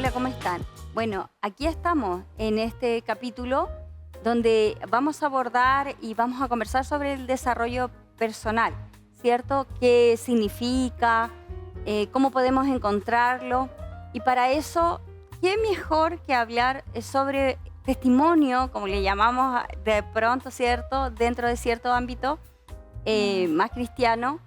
Hola, ¿cómo están? Bueno, aquí estamos en este capítulo donde vamos a abordar y vamos a conversar sobre el desarrollo personal, ¿cierto? ¿Qué significa? ¿Cómo podemos encontrarlo? Y para eso, ¿qué mejor que hablar sobre testimonio, como le llamamos de pronto, ¿cierto? Dentro de cierto ámbito más cristiano.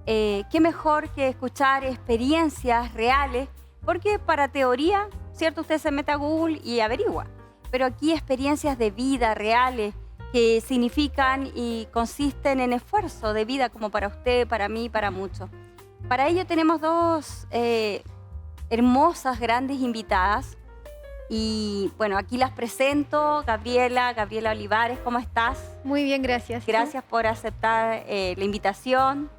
¿Qué mejor que escuchar experiencias reales? Porque para teoría, ¿cierto? Usted se mete a Google y averigua. Pero aquí experiencias de vida reales que significan y consisten en esfuerzo de vida como para usted, para mí, para muchos. Para ello tenemos dos hermosas, grandes invitadas. Y bueno, aquí las presento. Gabriela Olivares, ¿cómo estás? Muy bien, gracias. Gracias por aceptar la invitación.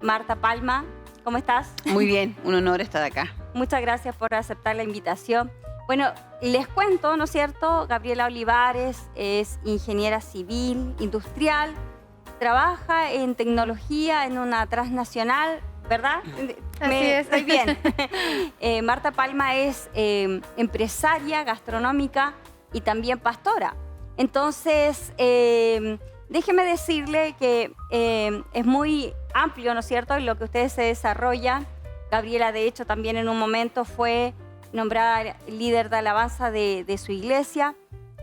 Marta Palma, ¿cómo estás? Muy bien, un honor estar acá. Muchas gracias por aceptar la invitación. Bueno, les cuento, ¿no es cierto? Gabriela Olivares es ingeniera civil, industrial, trabaja en tecnología en una transnacional, ¿verdad? Así es. Estoy bien. Marta Palma es empresaria gastronómica y también pastora. Entonces, déjeme decirle que es muy amplio, ¿no es cierto?, en lo que ustedes se desarrollan. Gabriela, de hecho, también en un momento fue nombrada líder de alabanza de su iglesia.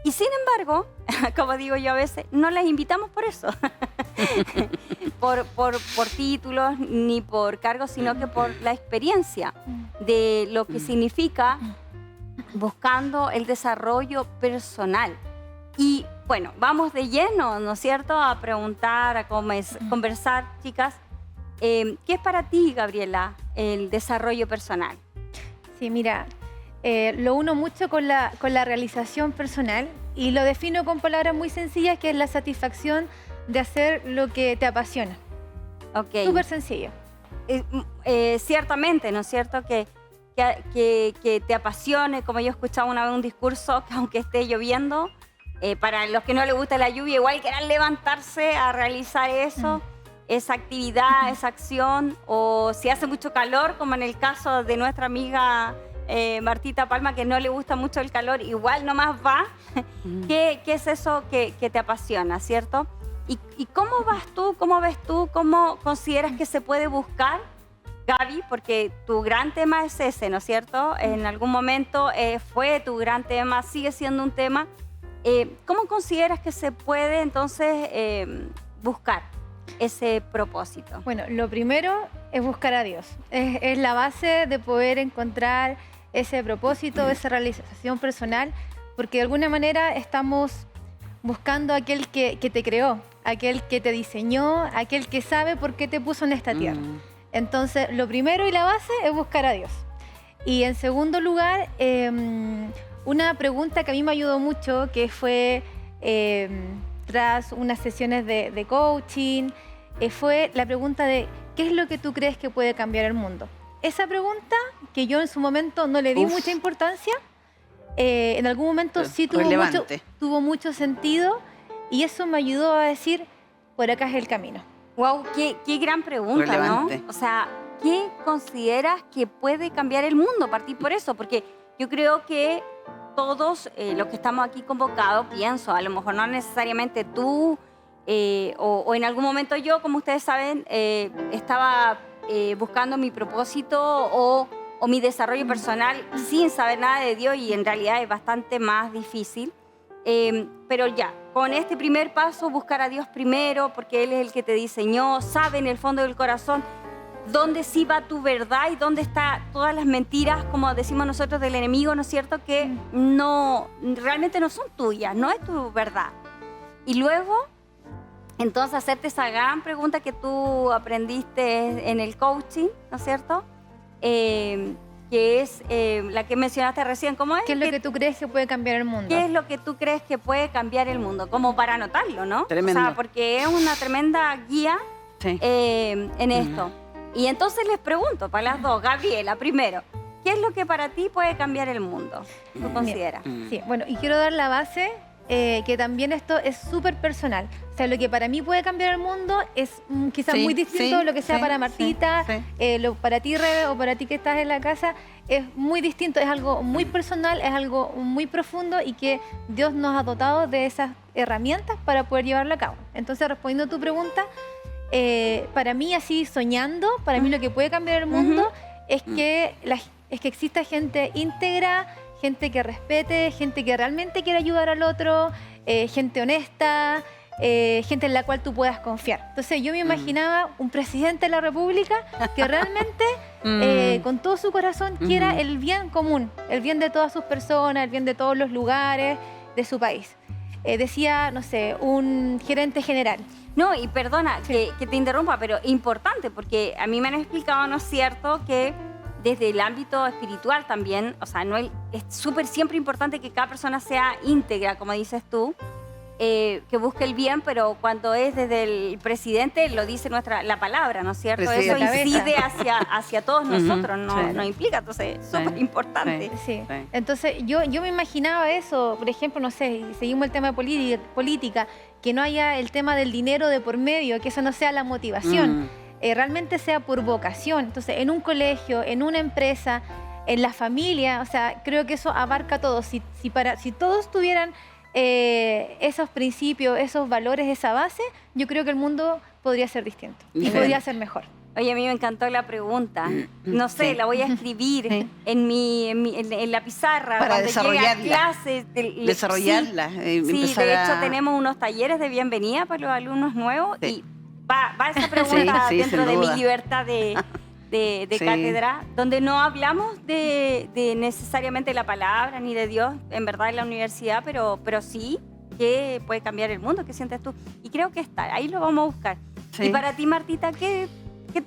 Y sin embargo, como digo yo a veces, no las invitamos por eso. por títulos ni por cargos, sino que por la experiencia de lo que significa buscando el desarrollo personal. Y bueno, vamos de lleno, ¿no es cierto?, a preguntar, a conversar, chicas. ¿Qué es para ti, Gabriela, el desarrollo personal? Sí, mira, lo uno mucho con la realización personal y lo defino con palabras muy sencillas, que es la satisfacción de hacer lo que te apasiona. Ok. Súper sencillo. Ciertamente, ¿no es cierto?, que te apasione, como yo escuchaba una vez un discurso, que aunque esté lloviendo, para los que no les gusta la lluvia, igual quieran levantarse a realizar eso, esa actividad, esa acción, o si hace mucho calor, como en el caso de nuestra amiga Martita Palma, que no le gusta mucho el calor, igual nomás va. ¿Qué es eso que te apasiona, cierto? ¿Y cómo vas tú, cómo ves tú, cómo consideras que se puede buscar, Gaby? Porque tu gran tema es ese, ¿no es cierto? En algún momento fue tu gran tema, sigue siendo un tema. ¿Cómo consideras que se puede entonces buscar ese propósito? Bueno, lo primero es buscar a Dios. Es la base de poder encontrar ese propósito, esa realización personal, porque de alguna manera estamos buscando a aquel que te creó, aquel que te diseñó, aquel que sabe por qué te puso en esta tierra. Entonces, lo primero y la base es buscar a Dios. Y en segundo lugar, una pregunta que a mí me ayudó mucho, que fue tras unas sesiones de coaching, fue la pregunta de ¿qué es lo que tú crees que puede cambiar el mundo? Esa pregunta, que yo en su momento no le di mucha importancia, en algún momento sí tuvo mucho sentido, y eso me ayudó a decir, por acá es el camino. Wow, qué gran pregunta, relevante, ¿no? O sea, ¿qué consideras que puede cambiar el mundo? Partir por eso, porque yo creo que todos los que estamos aquí convocados, pienso, a lo mejor no necesariamente tú, o en algún momento yo, como ustedes saben, estaba buscando mi propósito o mi desarrollo personal sin saber nada de Dios, y en realidad es bastante más difícil. Pero ya, con este primer paso, buscar a Dios primero, porque Él es el que te diseñó, sabe en el fondo del corazón dónde sí va tu verdad y dónde están todas las mentiras, como decimos nosotros, del enemigo, ¿no es cierto?, que realmente no son tuyas, no es tu verdad. Y luego, entonces, hacerte esa gran pregunta que tú aprendiste en el coaching, ¿no es cierto?, que es la que mencionaste recién. ¿Cómo es? ¿Qué es lo que tú crees que puede cambiar el mundo? ¿Qué es lo que tú crees que puede cambiar el mundo? Como para anotarlo, ¿no? Tremendo. O sea, porque es una tremenda guía en esto. Y entonces les pregunto, para las dos, Gabriela, primero, ¿qué es lo que para ti puede cambiar el mundo? ¿Tú consideras? Sí, bueno, y quiero dar la base que también esto es súper personal. O sea, lo que para mí puede cambiar el mundo es quizás Sí, muy distinto sí, a lo que sea sí, para Martita, sí, sí. para ti, Rebe, o para ti que estás en la casa. Es muy distinto, es algo muy personal, es algo muy profundo y que Dios nos ha dotado de esas herramientas para poder llevarlo a cabo. Entonces, respondiendo a tu pregunta, para mí, así soñando, para mí lo que puede cambiar el mundo es que exista gente íntegra, gente que respete, gente que realmente quiera ayudar al otro, gente honesta, gente en la cual tú puedas confiar. Entonces yo me imaginaba un presidente de la República que realmente con todo su corazón quiera el bien común, el bien de todas sus personas, el bien de todos los lugares de su país. Decía, no sé, un gerente general. No, y perdona que te interrumpa, pero importante, porque a mí me han explicado, ¿no es cierto?, que desde el ámbito espiritual también, o sea, es súper siempre importante que cada persona sea íntegra, como dices tú, que busque el bien, pero cuando es desde el presidente, lo dice la palabra, ¿no es cierto? Presidente. Eso incide hacia todos nosotros, sí. nos implica, entonces es súper importante. Sí. Sí. Entonces yo me imaginaba eso, por ejemplo, no sé, seguimos el tema de política, que no haya el tema del dinero de por medio, que eso no sea la motivación. Realmente sea por vocación. Entonces, en un colegio, en una empresa, en la familia, o sea, creo que eso abarca todo. Si todos tuvieran esos principios, esos valores, esa base, yo creo que el mundo podría ser distinto y podría ser mejor. Oye, a mí me encantó la pregunta. No sé, Sí. la voy a escribir Sí. en la pizarra Para cuando llegue a desarrollarla. clases. Desarrollarla. Sí, Empezar de hecho a... tenemos unos talleres de bienvenida para los alumnos nuevos Sí. y va esa pregunta Sí, dentro sin de mi duda. libertad de Sí. cátedra, donde no hablamos de necesariamente la palabra ni de Dios, en verdad, en la universidad, pero sí que puede cambiar el mundo. ¿Qué sientes tú? Y creo que está, ahí lo vamos a buscar. Sí. Y para ti, Martita, ¿qué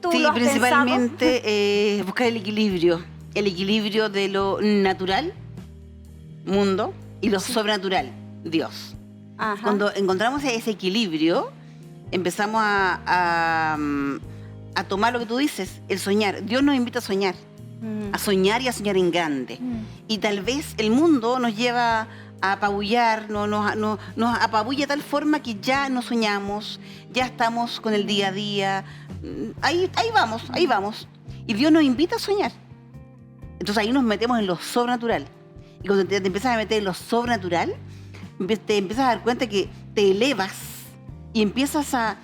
tú Sí, lo has principalmente buscar el equilibrio de lo natural, mundo, y lo sobrenatural, Dios. Ajá. Cuando encontramos ese equilibrio, empezamos a tomar lo que tú dices, el soñar. Dios nos invita a soñar y a soñar en grande. Y tal vez el mundo nos lleva a apabullar, nos apabulla de tal forma que ya no soñamos, ya estamos con el día a día. Ahí vamos. Y Dios nos invita a soñar. Entonces ahí nos metemos en lo sobrenatural. Y cuando te empiezas a meter en lo sobrenatural, te empiezas a dar cuenta que te elevas y empiezas a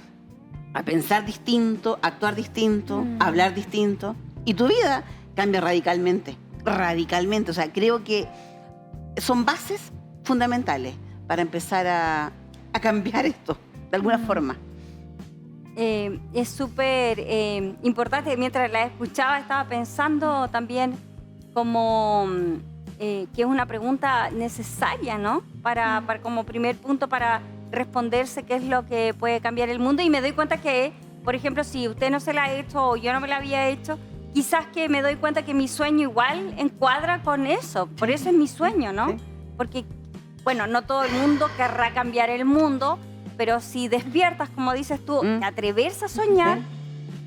pensar distinto, a actuar distinto, a hablar distinto. Y tu vida cambia radicalmente. O sea, creo que son bases fundamentales para empezar a cambiar esto, de alguna forma. Es súper importante. Mientras la escuchaba, estaba pensando también como que es una pregunta necesaria, ¿no? Para como primer punto para responderse qué es lo que puede cambiar el mundo. Y me doy cuenta que, por ejemplo, si usted no se la ha hecho o yo no me la había hecho, quizás que me doy cuenta que mi sueño igual encuadra con eso. Por eso es mi sueño, ¿no? Sí. Porque, bueno, no todo el mundo querrá cambiar el mundo, pero si despiertas, como dices tú, te atreverse a soñar,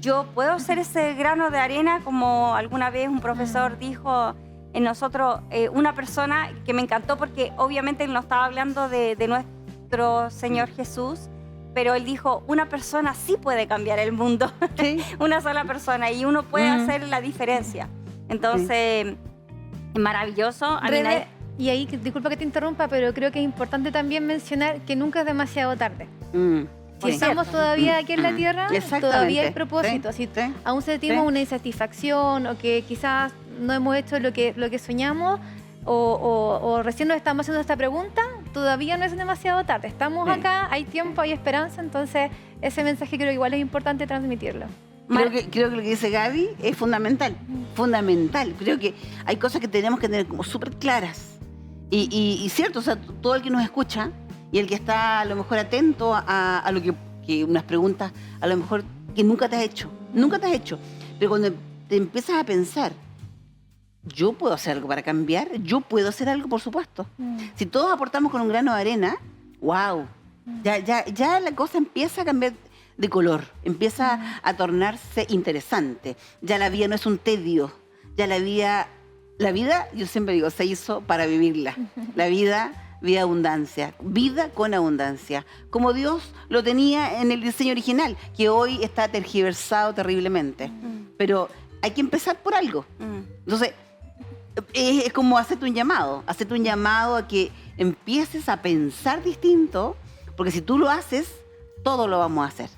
yo puedo ser ese grano de arena, como alguna vez un profesor dijo en nosotros, una persona que me encantó porque obviamente él no estaba hablando de nuestro Señor Jesús, pero él dijo, una persona sí puede cambiar el mundo, Sí. una sola persona, y uno puede hacer la diferencia. Entonces, maravilloso. A mí Rebe, y ahí, disculpa que te interrumpa, pero creo que es importante también mencionar que nunca es demasiado tarde. Si Sí. estamos todavía aquí en la Tierra, Exactamente. todavía hay propósito. Sí, Si sí, aún sentimos sí. una insatisfacción o que quizás no hemos hecho lo que soñamos o recién nos estamos haciendo esta pregunta, todavía no es demasiado tarde. Estamos Sí. acá, hay tiempo, hay esperanza, entonces ese mensaje creo que igual es importante transmitirlo. Creo que lo que dice Gaby es fundamental. Fundamental. Creo que hay cosas que tenemos que tener como súper claras. Y cierto, o sea, todo el que nos escucha y el que está a lo mejor atento a lo que unas preguntas a lo mejor que nunca te has hecho. Pero cuando te empiezas a pensar, yo puedo hacer algo para cambiar, yo puedo hacer algo, por supuesto. Si todos aportamos con un grano de arena, wow, ya la cosa empieza a cambiar de color, empieza a tornarse interesante. Ya la vida no es un tedio, ya la vida, yo siempre digo, se hizo para vivirla. La vida vida abundancia, vida con abundancia, como Dios lo tenía en el diseño original, que hoy está tergiversado terriblemente. Pero hay que empezar por algo. Entonces, es como hacerte un llamado a que empieces a pensar distinto, porque si tú lo haces, todo lo vamos a hacer.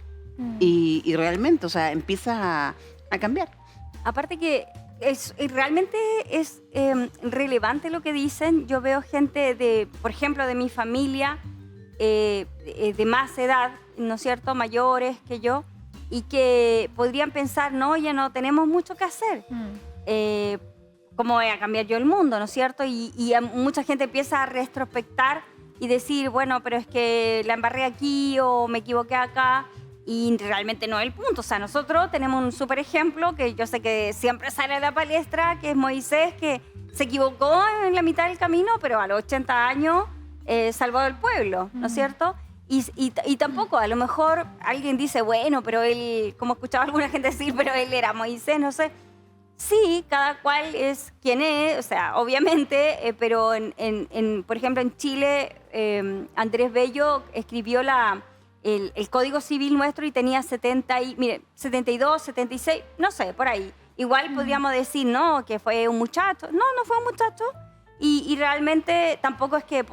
Y realmente, o sea, empiezas a cambiar. Aparte que realmente es relevante lo que dicen. Yo veo gente por ejemplo, de mi familia, de más edad, ¿no es cierto?, mayores que yo, y que podrían pensar, no, ya no tenemos mucho que hacer. ¿Cómo voy a cambiar yo el mundo, no es cierto? Y mucha gente empieza a retrospectar y decir, bueno, pero es que la embarré aquí o me equivoqué acá. Y realmente no es el punto. O sea, nosotros tenemos un súper ejemplo que yo sé que siempre sale a la palestra, que es Moisés, que se equivocó en la mitad del camino, pero a los 80 años salvó al pueblo, ¿no es cierto? Y tampoco, a lo mejor alguien dice, bueno, pero él, como escuchaba alguna gente decir, pero él era Moisés, no sé. Sí, cada cual es quien es, o sea, obviamente, pero por ejemplo, en Chile, Andrés Bello escribió el Código Civil nuestro y tenía 72, 76, no sé, por ahí. Igual podríamos decir, no, que fue un muchacho. No, no fue un muchacho. Y realmente tampoco es que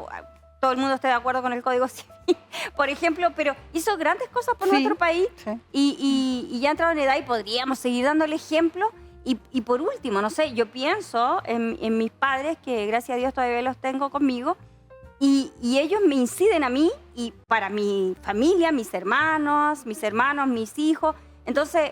todo el mundo esté de acuerdo con el Código Civil, por ejemplo, pero hizo grandes cosas por nuestro país y ya entraron en edad y podríamos seguir dándole ejemplo. Y por último, no sé, yo pienso en mis padres, que gracias a Dios todavía los tengo conmigo, y ellos me inciden a mí y para mi familia, mis hermanos, mis hijos. Entonces,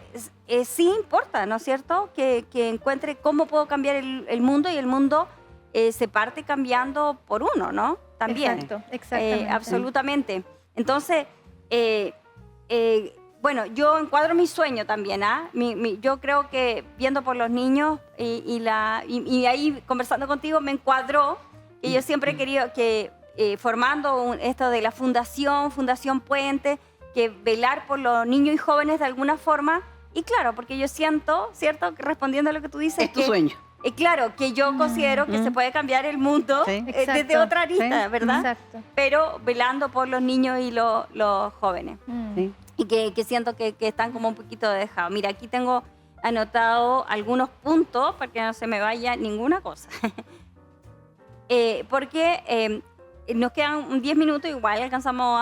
sí importa, ¿no es cierto?, que encuentre cómo puedo cambiar el mundo, y el mundo se parte cambiando por uno, ¿no? También. Exacto, exactamente. Absolutamente. Entonces, bueno, yo encuadro mi sueño también, ¿ah? Yo creo que viendo por los niños y ahí conversando contigo me encuadró que yo siempre he querido que formando esto de la Fundación Puente, que velar por los niños y jóvenes de alguna forma, y claro, porque yo siento, ¿cierto?, que respondiendo a lo que tú dices, es tu sueño. Claro, que yo considero que se puede cambiar el mundo desde otra arista, ¿verdad? Exacto. Pero velando por los niños y los jóvenes. Sí. Y que siento que están como un poquito dejados. Mira, aquí tengo anotado algunos puntos para que no se me vaya ninguna cosa. Porque nos quedan 10 minutos, igual alcanzamos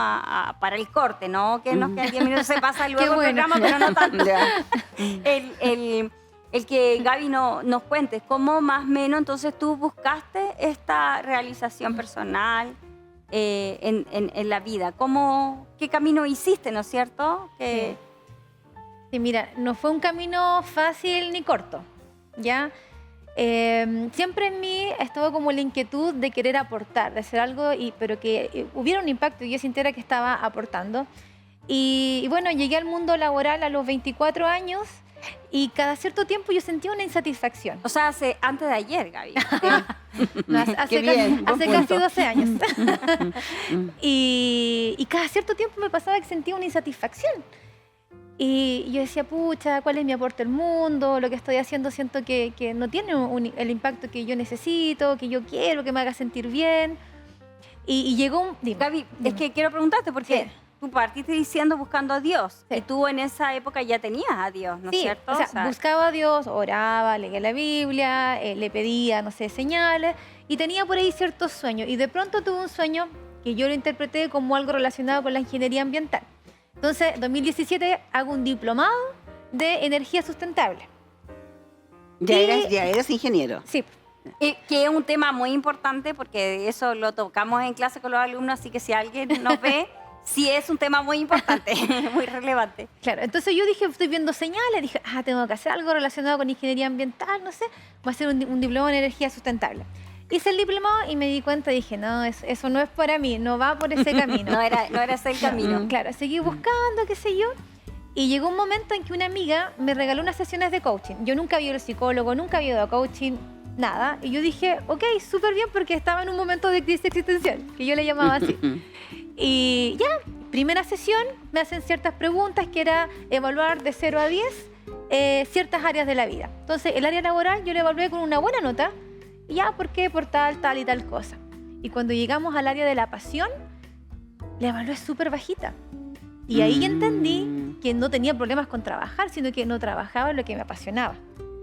para el corte, ¿no? Que nos quedan 10 minutos, se pasa luego el programa, pero no tanto. El que Gaby nos cuente, ¿cómo más o menos entonces tú buscaste esta realización personal en la vida? ¿Qué camino hiciste, no es cierto? Sí, mira, no fue un camino fácil ni corto, ¿ya? Siempre en mí estuvo como la inquietud de querer aportar, de hacer algo, pero que hubiera un impacto y yo sintiera que estaba aportando. Y bueno, llegué al mundo laboral a los 24 años y cada cierto tiempo yo sentía una insatisfacción. O sea, antes de ayer, Gaby. No, hace casi 12 años. y cada cierto tiempo me pasaba que sentía una insatisfacción. Y yo decía, pucha, ¿cuál es mi aporte al mundo? Lo que estoy haciendo siento que no tiene el impacto que yo necesito, que yo quiero, que me haga sentir bien. Y llegó un... Gaby, es que quiero preguntarte, porque tú partiste diciendo buscando a Dios. Sí. Y tú en esa época ya tenías a Dios, ¿no es cierto? O sea, buscaba a Dios, oraba, leía la Biblia, le pedía, no sé, señales. Y tenía por ahí ciertos sueños. Y de pronto tuve un sueño que yo lo interpreté como algo relacionado con la ingeniería ambiental. Entonces, en 2017 hago un diplomado de energía sustentable. Ya eres ingeniero. Sí. Que es un tema muy importante, porque eso lo tocamos en clase con los alumnos, así que si alguien nos ve, sí es un tema muy importante, muy relevante. Claro, entonces yo dije, estoy viendo señales, dije, tengo que hacer algo relacionado con ingeniería ambiental, no sé, voy a hacer un diplomado en energía sustentable. Hice el diplomado y me di cuenta, dije, no, eso no es para mí, no va por ese camino. no era ese el camino. Claro, seguí buscando, qué sé yo, y llegó un momento en que una amiga me regaló unas sesiones de coaching. Yo nunca había ido al psicólogo, nunca había ido a coaching, nada. Y yo dije, ok, súper bien, porque estaba en un momento de crisis existencial, que yo le llamaba así. Y ya, primera sesión, me hacen ciertas preguntas, que era evaluar de 0 a 10 ciertas áreas de la vida. Entonces, el área laboral yo la evalué con una buena nota. Ya, ¿por qué? Por tal y tal cosa. Y cuando llegamos al área de la pasión, la evalué súper bajita. Y ahí entendí que no tenía problemas con trabajar, sino que no trabajaba en lo que me apasionaba.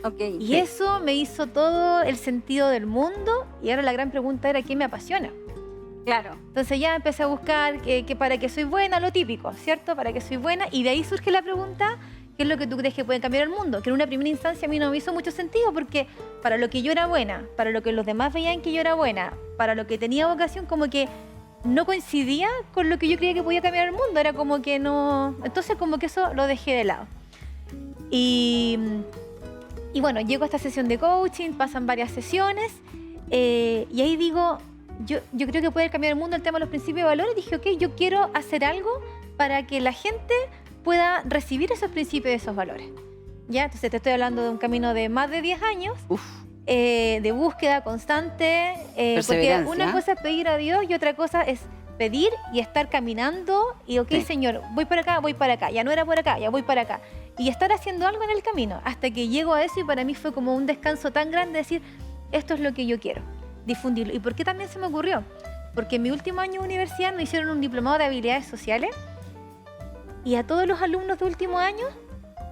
Okay. Y eso me hizo todo el sentido del mundo. Y ahora la gran pregunta era, ¿qué me apasiona? Claro. Entonces ya empecé a buscar que para qué soy buena, lo típico, ¿cierto? Para qué soy buena. Y de ahí surge la pregunta, ¿qué es lo que tú crees que puede cambiar el mundo? Que en una primera instancia a mí no me hizo mucho sentido, porque para lo que yo era buena, para lo que los demás veían que yo era buena, para lo que tenía vocación, como que no coincidía con lo que yo creía que podía cambiar el mundo. Era como que no... Entonces como que eso lo dejé de lado. Y bueno, llego a esta sesión de coaching, pasan varias sesiones, y ahí digo, yo creo que puede cambiar el mundo el tema de los principios y valores. Dije, ok, yo quiero hacer algo para que la gente pueda recibir esos principios y esos valores. ¿Ya? Entonces te estoy hablando de un camino de más de 10 años, de búsqueda constante, porque una cosa es pedir a Dios y otra cosa es pedir y estar caminando y, ok, Señor, voy para acá, ya no era por acá, ya voy para acá. Y estar haciendo algo en el camino, hasta que llego a eso, y para mí fue como un descanso tan grande decir, esto es lo que yo quiero, difundirlo. ¿Y por qué también se me ocurrió? Porque en mi último año de universidad nos hicieron un diplomado de habilidades sociales, y a todos los alumnos de último año,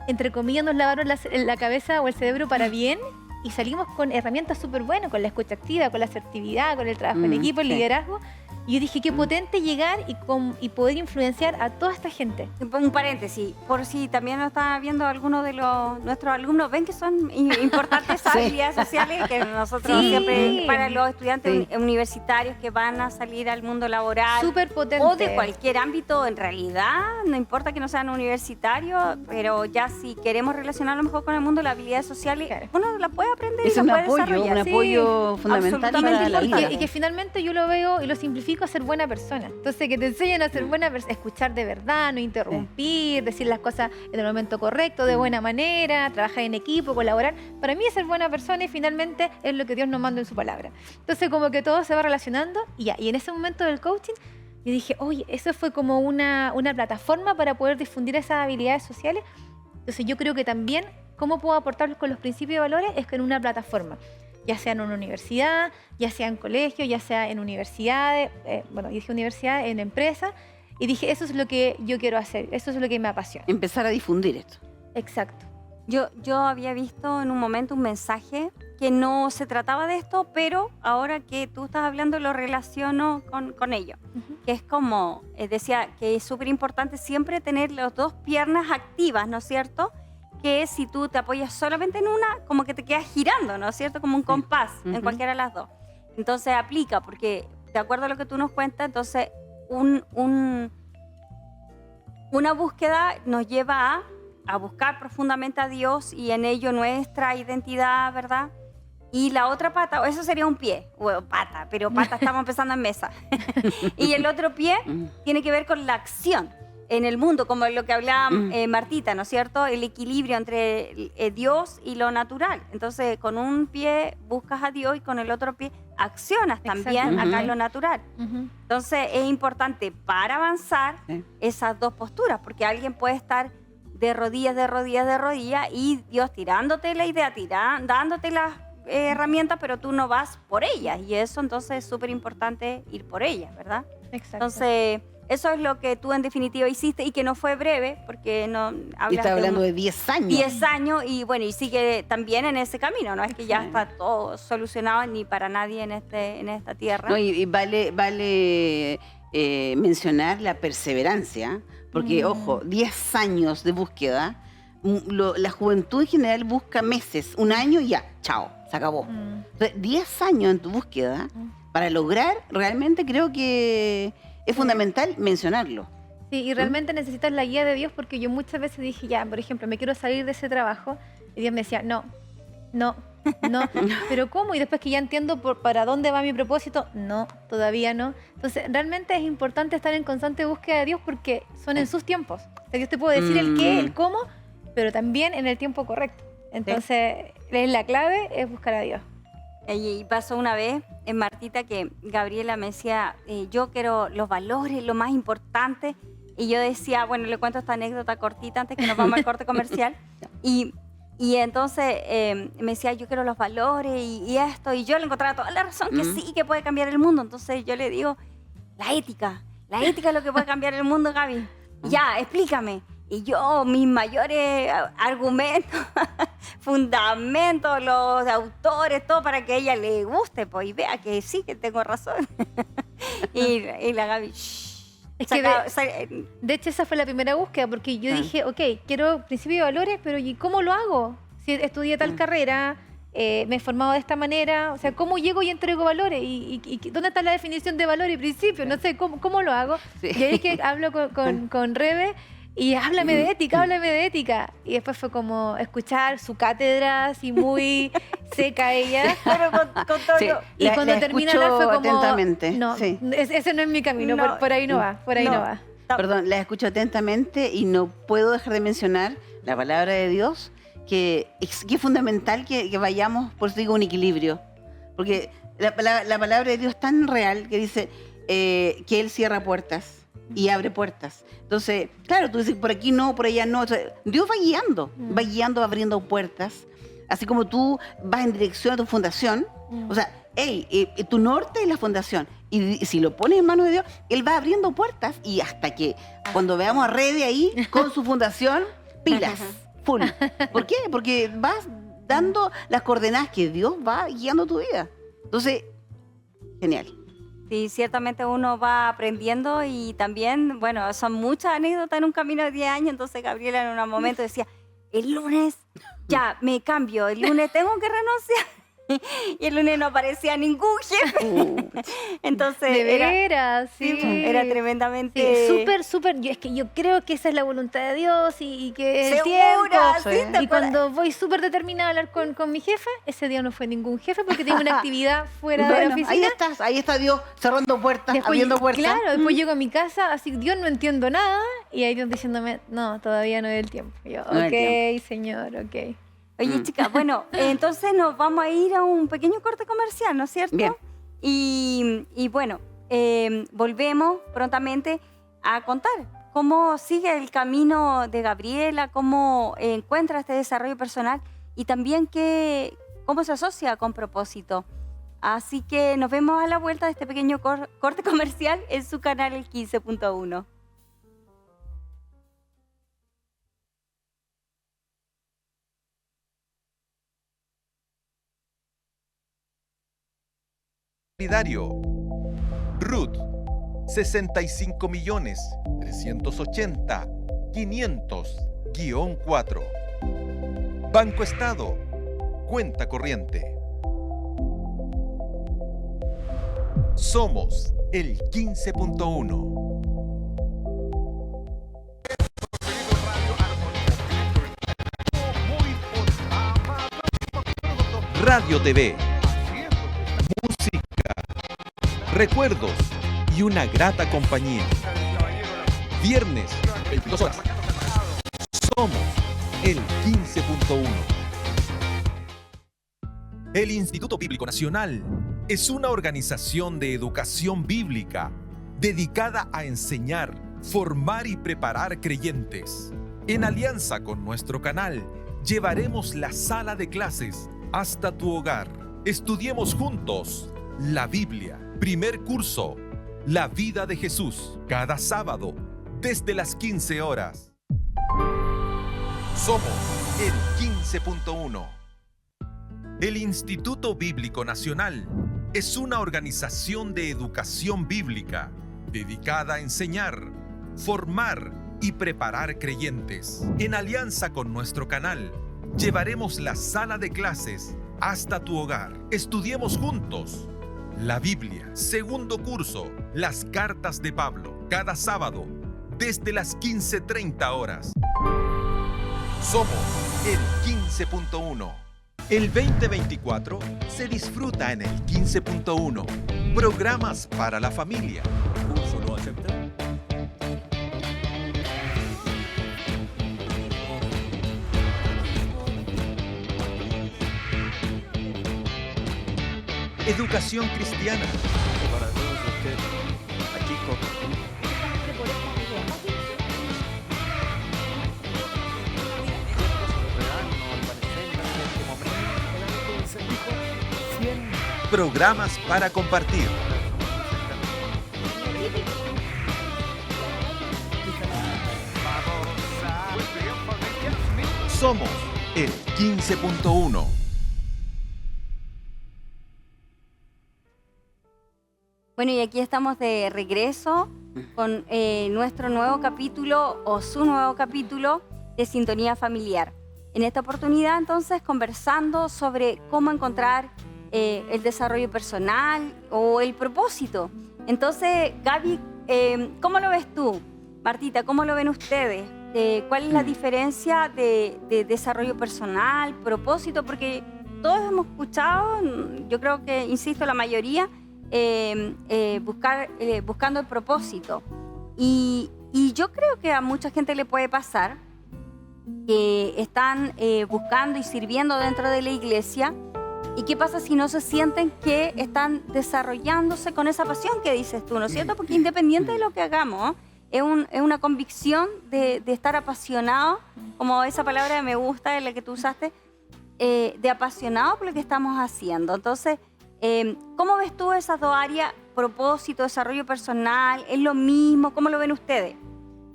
entre comillas, nos lavaron la cabeza o el cerebro para bien, y salimos con herramientas súper buenas, con la escucha activa, con la asertividad, con el trabajo en equipo, el liderazgo. Y yo dije, qué potente llegar y poder influenciar a toda esta gente. Un paréntesis, por si también nos están viendo algunos de nuestros alumnos, ven que son importantes esas habilidades sociales que nosotros siempre, para los estudiantes universitarios que van a salir al mundo laboral. Súper potente. O de cualquier ámbito, en realidad, no importa que no sean universitarios, pero ya si queremos relacionarlo mejor con el mundo, las habilidades sociales, uno las puede aprender y las puede desarrollar. Un apoyo fundamental para la vida. Y que finalmente yo lo veo y lo simplifico a ser buena persona. Entonces, que te enseñen a ser buena persona, escuchar de verdad, no interrumpir, decir las cosas en el momento correcto, de buena manera, trabajar en equipo, colaborar. Para mí es ser buena persona, y finalmente es lo que Dios nos manda en su palabra. Entonces, como que todo se va relacionando y ya. Y en ese momento del coaching, yo dije, oye, eso fue como una plataforma para poder difundir esas habilidades sociales. Entonces, yo creo que también, ¿cómo puedo aportarlos con los principios y valores? Es que en una plataforma, ya sea en una universidad, ya sea en colegio, ya sea en universidades, dije universidad, en empresas, y dije, eso es lo que yo quiero hacer, eso es lo que me apasiona. Empezar a difundir esto. Exacto. Yo había visto en un momento un mensaje que no se trataba de esto, pero ahora que tú estás hablando lo relaciono con ello. Que es como, decía, que es súper importante siempre tener las dos piernas activas, ¿no es cierto? Que si tú te apoyas solamente en una, como que te quedas girando, ¿no es cierto? Como un compás en cualquiera de las dos. Entonces aplica, porque de acuerdo a lo que tú nos cuentas, entonces una búsqueda nos lleva a buscar profundamente a Dios y en ello nuestra identidad, ¿verdad? Y la otra pata, eso sería un pie, o pata, pero pata estamos empezando en mesa. Y el otro pie tiene que ver con la acción en el mundo, como lo que hablaba Martita, ¿no es cierto? El equilibrio entre Dios y lo natural. Entonces, con un pie buscas a Dios y con el otro pie accionas también acá en lo natural. Entonces, es importante para avanzar esas dos posturas, porque alguien puede estar de rodillas y Dios tirándote la idea, dándote las herramientas, pero tú no vas por ellas. Y eso entonces es súper importante ir por ellas, ¿verdad? Exacto. Entonces, eso es lo que tú en definitiva hiciste y que no fue breve, porque no hablas. Estás hablando de 10 años. 10 años y bueno, y sigue también en ese camino, no es que ya está todo solucionado ni para nadie en esta tierra. No, y vale mencionar la perseverancia, porque ojo, 10 años de búsqueda, la juventud en general busca meses, un año y ya, chao, se acabó. Entonces, 10 años en tu búsqueda para lograr, realmente creo que es fundamental mencionarlo. Sí, y realmente necesitas la guía de Dios, porque yo muchas veces dije, ya, por ejemplo, me quiero salir de ese trabajo, y Dios me decía, no, pero ¿cómo? Y después que ya entiendo para dónde va mi propósito, no, todavía no. Entonces, realmente es importante estar en constante búsqueda de Dios, porque son en sus tiempos. O sea, Dios te puede decir el qué, el cómo, pero también en el tiempo correcto. Entonces, la clave es buscar a Dios. Y pasó una vez en Martita que Gabriela me decía, yo quiero los valores, lo más importante. Y yo decía, bueno, le cuento esta anécdota cortita antes que nos vamos al corte comercial. Y Y entonces me decía, yo quiero los valores y esto. Y yo le encontraba toda la razón que sí, que puede cambiar el mundo. Entonces yo le digo, la ética es lo que puede cambiar el mundo, Gaby. Ya, explícame. Y yo, mis mayores argumentos, fundamentos, los autores, todo para que a ella le guste, pues, y vea que sí, que tengo razón. y la Gaby, Es que de hecho esa fue la primera búsqueda, porque yo dije, ok, quiero principios y valores, pero ¿y cómo lo hago? Si estudié tal carrera, me he formado de esta manera, o sea, ¿cómo llego y entrego valores? ¿Y dónde está la definición de valor y principio? No sé, ¿cómo lo hago? Sí. Y ahí es que hablo con Rebe, y háblame de ética. Y después fue como escuchar su cátedra, así muy seca ella. Pero con todo sí, y cuando termina hablar fue como, atentamente. No, sí. ese no es mi camino, no, por ahí no va, no va. Perdón, la escucho atentamente y no puedo dejar de mencionar la palabra de Dios, que es fundamental que vayamos, por eso digo, un equilibrio. Porque la palabra de Dios es tan real que dice que Él cierra puertas y abre puertas. Entonces, claro, tú dices, por aquí no, por allá no. O sea, Dios va guiando, va abriendo puertas. Así como tú vas en dirección a tu fundación. O sea, tu norte es la fundación. Y si lo pones en manos de Dios, Él va abriendo puertas. Y hasta que cuando veamos a Rebe ahí con su fundación, pilas, full. ¿Por qué? Porque vas dando las coordenadas que Dios va guiando tu vida. Entonces, genial. Sí, ciertamente uno va aprendiendo y también, bueno, son muchas anécdotas en un camino de 10 años, entonces Gabriela en un momento decía, el lunes ya me cambio, el lunes tengo que renunciar. Y el lunes no aparecía ningún jefe. Entonces, de veras, sí. Era tremendamente... Sí, súper. Es que yo creo que esa es la voluntad de Dios y que es el ¿Segura? tiempo. Sí, y cuando voy súper determinada a hablar con mi jefe, ese día no fue ningún jefe porque tenía una actividad fuera de la oficina. Ahí está Dios cerrando puertas, abriendo puertas. Claro, después llego a mi casa, así, Dios, no entiendo nada. Y ahí Dios diciéndome, no, todavía no es el tiempo. Y yo, ok, Señor, ok. Oye, chicas, bueno, entonces nos vamos a ir a un pequeño corte comercial, ¿no es cierto? Bien. Y bueno, volvemos prontamente a contar cómo sigue el camino de Gabriela, cómo encuentra este desarrollo personal y también cómo se asocia con propósito. Así que nos vemos a la vuelta de este pequeño corte comercial en su canal El 15.1. RUT 65.380.500-4. Banco Estado, cuenta corriente. Somos el 15.1. Radio TV. Recuerdos y una grata compañía. Viernes, 22 horas. Somos el 15.1. El Instituto Bíblico Nacional es una organización de educación bíblica dedicada a enseñar, formar y preparar creyentes. En alianza con nuestro canal, llevaremos la sala de clases hasta tu hogar. Estudiemos juntos la Biblia. Primer curso, La vida de Jesús, cada sábado, desde las 15 horas. Somos el 15.1. El Instituto Bíblico Nacional es una organización de educación bíblica dedicada a enseñar, formar y preparar creyentes. En alianza con nuestro canal, llevaremos la sala de clases hasta tu hogar. Estudiemos juntos la Biblia, segundo curso, las cartas de Pablo, cada sábado, desde las 15:30 horas. Somos el 15.1. El 2024 se disfruta en el 15.1. Programas para la familia. ¿Curso lo acepta? Educación cristiana. Para todos ustedes, aquí con... programas para compartir. Somos el 15.1. Bueno, y aquí estamos de regreso con nuestro nuevo capítulo o su nuevo capítulo de Sintonía Familiar. En esta oportunidad, entonces, conversando sobre cómo encontrar el desarrollo personal o el propósito. Entonces, Gaby, ¿cómo lo ves tú? Martita, ¿cómo lo ven ustedes? ¿Cuál es la diferencia de desarrollo personal, propósito? Porque todos hemos escuchado, yo creo que, insisto, la mayoría, buscando el propósito. Y yo creo que a mucha gente le puede pasar que están buscando y sirviendo dentro de la iglesia. ¿Y qué pasa si no se sienten que están desarrollándose con esa pasión que dices tú, ¿no es cierto? Porque independiente de lo que hagamos, es una convicción de estar apasionado, como esa palabra que me gusta, la que tú usaste, de apasionado por lo que estamos haciendo. Entonces, ¿cómo ves tú esas dos áreas? Propósito, desarrollo personal, ¿es lo mismo? ¿Cómo lo ven ustedes?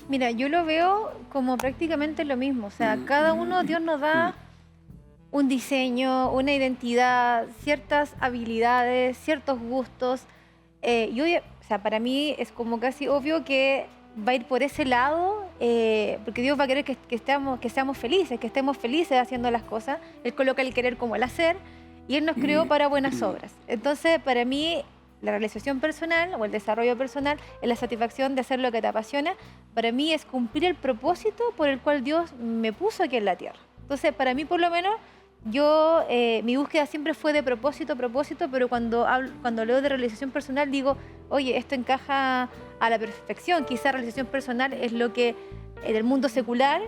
Mira, yo lo veo como prácticamente lo mismo. O sea, cada uno, Dios nos da un diseño, una identidad, ciertas habilidades, ciertos gustos. O sea, para mí es como casi obvio que va a ir por ese lado, porque Dios va a querer que seamos felices, que estemos felices haciendo las cosas. Él coloca el querer como el hacer y Él nos creó para buenas obras. Entonces, para mí, la realización personal o el desarrollo personal es la satisfacción de hacer lo que te apasiona. Para mí es cumplir el propósito por el cual Dios me puso aquí en la tierra. Entonces, para mí, por lo menos, mi búsqueda siempre fue de propósito, pero cuando leo de realización personal digo, oye, esto encaja a la perfección. Quizá realización personal es lo que en el mundo secular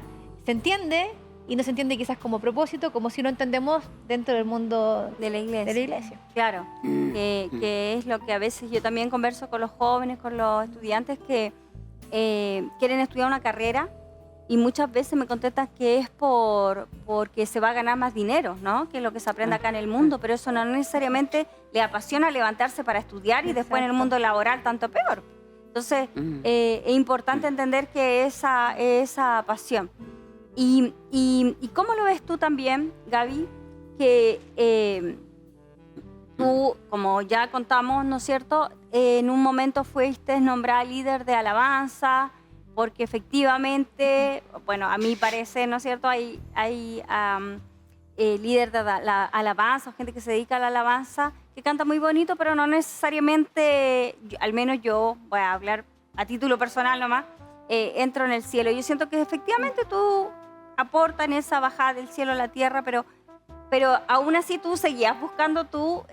se entiende y no se entiende quizás como propósito, como si lo entendemos dentro del mundo de la iglesia. Claro, que es lo que a veces yo también converso con los jóvenes, con los estudiantes que quieren estudiar una carrera y muchas veces me contestan que es porque se va a ganar más dinero, ¿no? Que es lo que se aprende acá en el mundo, pero eso no necesariamente le apasiona levantarse para estudiar y después en el mundo laboral tanto peor. Entonces, es importante entender que esa pasión. ¿Y cómo lo ves tú también, Gaby? Que tú, como ya contamos, ¿no es cierto? En un momento fuiste nombrada líder de alabanza, porque efectivamente, bueno, a mi parecer, ¿no es cierto? Hay líder de la alabanza, gente que se dedica a la alabanza, que canta muy bonito, pero no necesariamente, al menos yo, voy a hablar a título personal nomás, entro en el cielo. Yo siento que efectivamente tú aportas en esa bajada del cielo a la tierra, pero aún así tú seguías buscando tu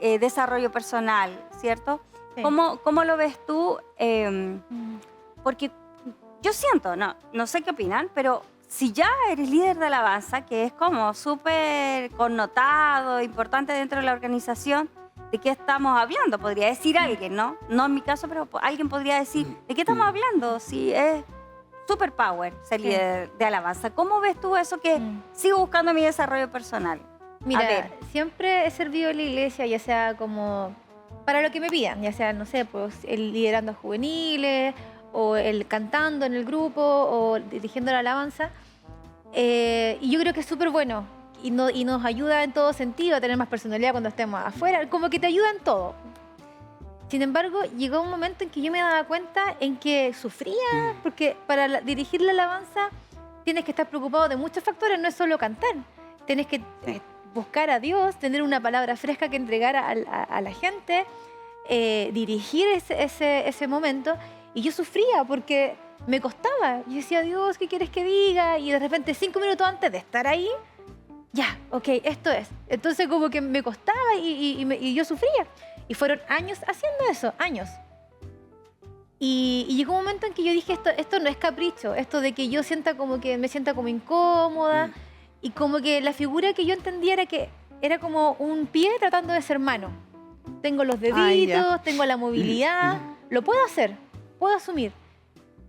desarrollo personal, ¿cierto? Sí. ¿Cómo lo ves tú? Porque yo siento, no sé qué opinan, pero si ya eres líder de alabanza, que es como súper connotado, importante dentro de la organización, ¿de qué estamos hablando? Podría decir alguien, ¿no? No en mi caso, pero alguien podría decir, ¿de qué estamos hablando? Si es superpower ser líder de alabanza. ¿Cómo ves tú eso que sigo buscando mi desarrollo personal? Mira, siempre he servido en la iglesia, ya sea como para lo que me pidan, ya sea, no sé, pues el liderando juveniles, o el cantando en el grupo, o dirigiendo la alabanza. Y yo creo que es súper bueno y nos ayuda en todo sentido a tener más personalidad cuando estemos afuera, como que te ayuda en todo. Sin embargo, llegó un momento en que yo me daba cuenta en que sufría, porque para dirigir la alabanza tienes que estar preocupado de muchos factores, no es solo cantar. Tienes que buscar a Dios, tener una palabra fresca que entregar a la gente, dirigir ese momento. Y yo sufría porque me costaba. Yo decía, Dios, ¿qué quieres que diga? Y de repente, 5 minutos antes de estar ahí, ya, ok, esto es. Entonces como que me costaba y yo sufría. Y fueron años haciendo eso, años. Y llegó un momento en que yo dije, esto no es capricho, esto de que yo me sienta como incómoda. Y como que la figura que yo entendía era como un pie tratando de ser mano. Tengo los deditos, tengo la movilidad, lo puedo hacer. Puedo asumir,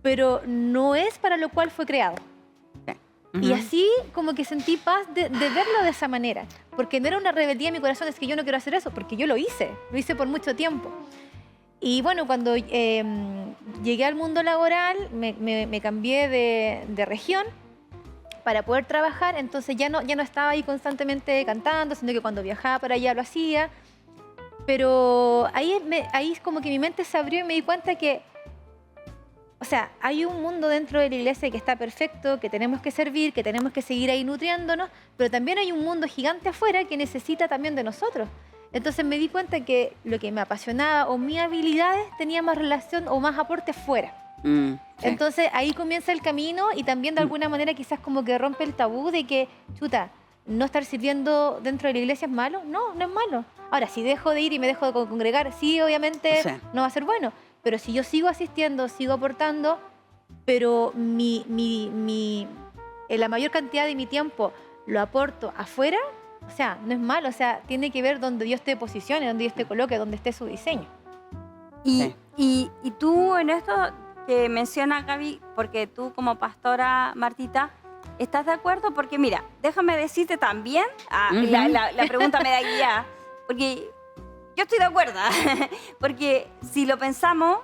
pero no es para lo cual fue creado. Y así como que sentí paz de verlo de esa manera, porque no era una rebeldía en mi corazón, es que yo no quiero hacer eso, porque yo lo hice por mucho tiempo. Y bueno, cuando llegué al mundo laboral, me cambié de región para poder trabajar, entonces ya no estaba ahí constantemente cantando, sino que cuando viajaba para allá lo hacía. Pero ahí es como que mi mente se abrió y me di cuenta que, o sea, hay un mundo dentro de la iglesia que está perfecto, que tenemos que servir, que tenemos que seguir ahí nutriéndonos, pero también hay un mundo gigante afuera que necesita también de nosotros. Entonces me di cuenta que lo que me apasionaba o mis habilidades tenía más relación o más aporte fuera. Sí. Entonces ahí comienza el camino y también de alguna manera quizás como que rompe el tabú de que, chuta, no estar sirviendo dentro de la iglesia es malo. No, no es malo. Ahora, si dejo de ir y me dejo de congregar, sí, obviamente no va a ser bueno. Pero si yo sigo asistiendo, sigo aportando, pero la mayor cantidad de mi tiempo lo aporto afuera, o sea, no es malo. O sea, tiene que ver donde Dios te posicione, donde Dios te coloque, donde esté su diseño. Y tú en esto que menciona Gaby, porque tú como pastora, Martita, ¿estás de acuerdo? Porque mira, déjame decirte también, la pregunta me da guía, porque yo estoy de acuerdo, porque si lo pensamos,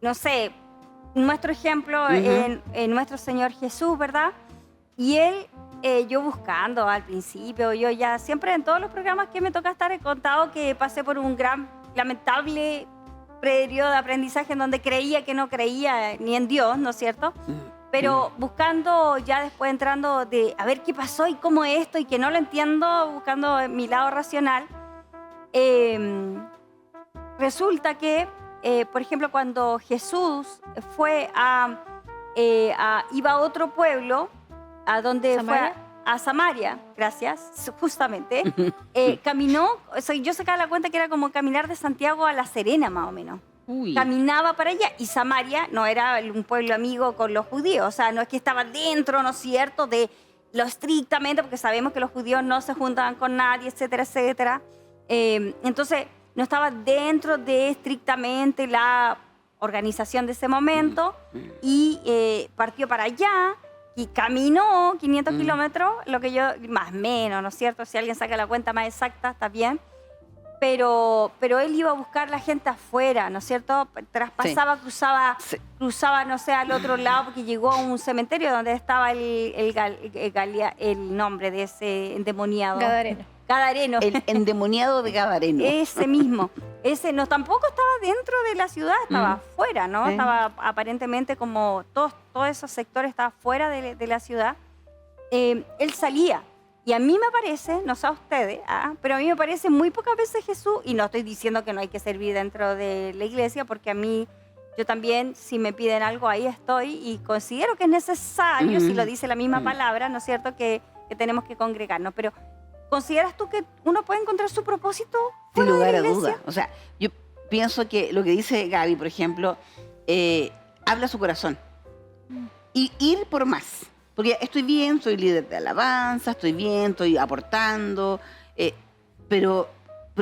no sé, nuestro ejemplo en nuestro Señor Jesús, ¿verdad? Y Él, yo buscando al principio, yo ya siempre en todos los programas que me toca estar he contado que pasé por un gran, lamentable periodo de aprendizaje en donde creía que no creía ni en Dios, ¿no es cierto? Pero buscando, ya después entrando de a ver qué pasó y cómo es esto y que no lo entiendo, buscando mi lado racional, resulta que, por ejemplo, cuando Jesús fue iba a otro pueblo, a donde ¿Samaria? fue a Samaria, gracias, justamente, caminó, o sea, yo sacaba la cuenta que era como caminar de Santiago a La Serena, más o menos. Caminaba para allá y Samaria no era un pueblo amigo con los judíos, o sea, no es que estaba dentro, ¿no es cierto?, de lo estrictamente, porque sabemos que los judíos no se juntaban con nadie, etcétera, etcétera. Entonces, no estaba dentro de estrictamente la organización de ese momento y partió para allá y caminó 500 kilómetros, lo que yo, más o menos, ¿no es cierto? Si alguien saca la cuenta más exacta, está bien. Pero él iba a buscar la gente afuera, ¿no es cierto? Traspasaba, cruzaba, no sé, al otro lado, porque llegó a un cementerio donde estaba el nombre de ese endemoniado. Gadareno. El endemoniado de Gadareno. Ese mismo. Ese no, tampoco estaba dentro de la ciudad, estaba afuera, ¿no? Estaba aparentemente como todos esos sectores estaban fuera de la ciudad. Él salía. Y a mí me parece, no sé a ustedes, pero a mí me parece muy pocas veces Jesús, y no estoy diciendo que no hay que servir dentro de la iglesia, porque a mí, yo también, si me piden algo, ahí estoy, y considero que es necesario, si lo dice la misma palabra, ¿no es cierto?, que tenemos que congregarnos. Pero, ¿consideras tú que uno puede encontrar su propósito fuera Sin lugar de la a iglesia? duda. O sea, yo pienso que lo que dice Gaby, por ejemplo, habla su corazón. Y ir por más. Porque estoy bien, soy líder de alabanza, estoy bien, estoy aportando, pero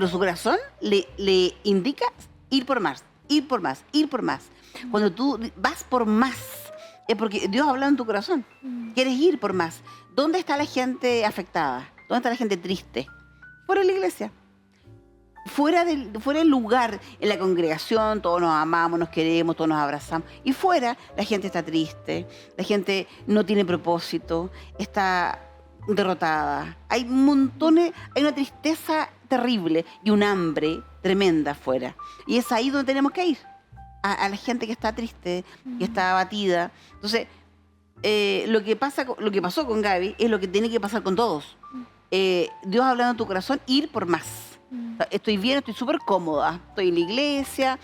su corazón le indica ir por más, ir por más, ir por más. Cuando tú vas por más, es porque Dios ha hablado en tu corazón. Quieres ir por más. ¿Dónde está la gente afectada? ¿Dónde está la gente triste? Fuera de la iglesia. Fuera del lugar, en la congregación, todos nos amamos, nos queremos, todos nos abrazamos. Y fuera, la gente está triste, la gente no tiene propósito, está derrotada. Hay montones, hay una tristeza terrible y un hambre tremenda afuera. Y es ahí donde tenemos que ir, a la gente que está triste, que está abatida. Entonces, lo que pasó con Gaby es lo que tiene que pasar con todos. Dios hablando en tu corazón, ir por más. Estoy bien, estoy súper cómoda. Estoy en la iglesia,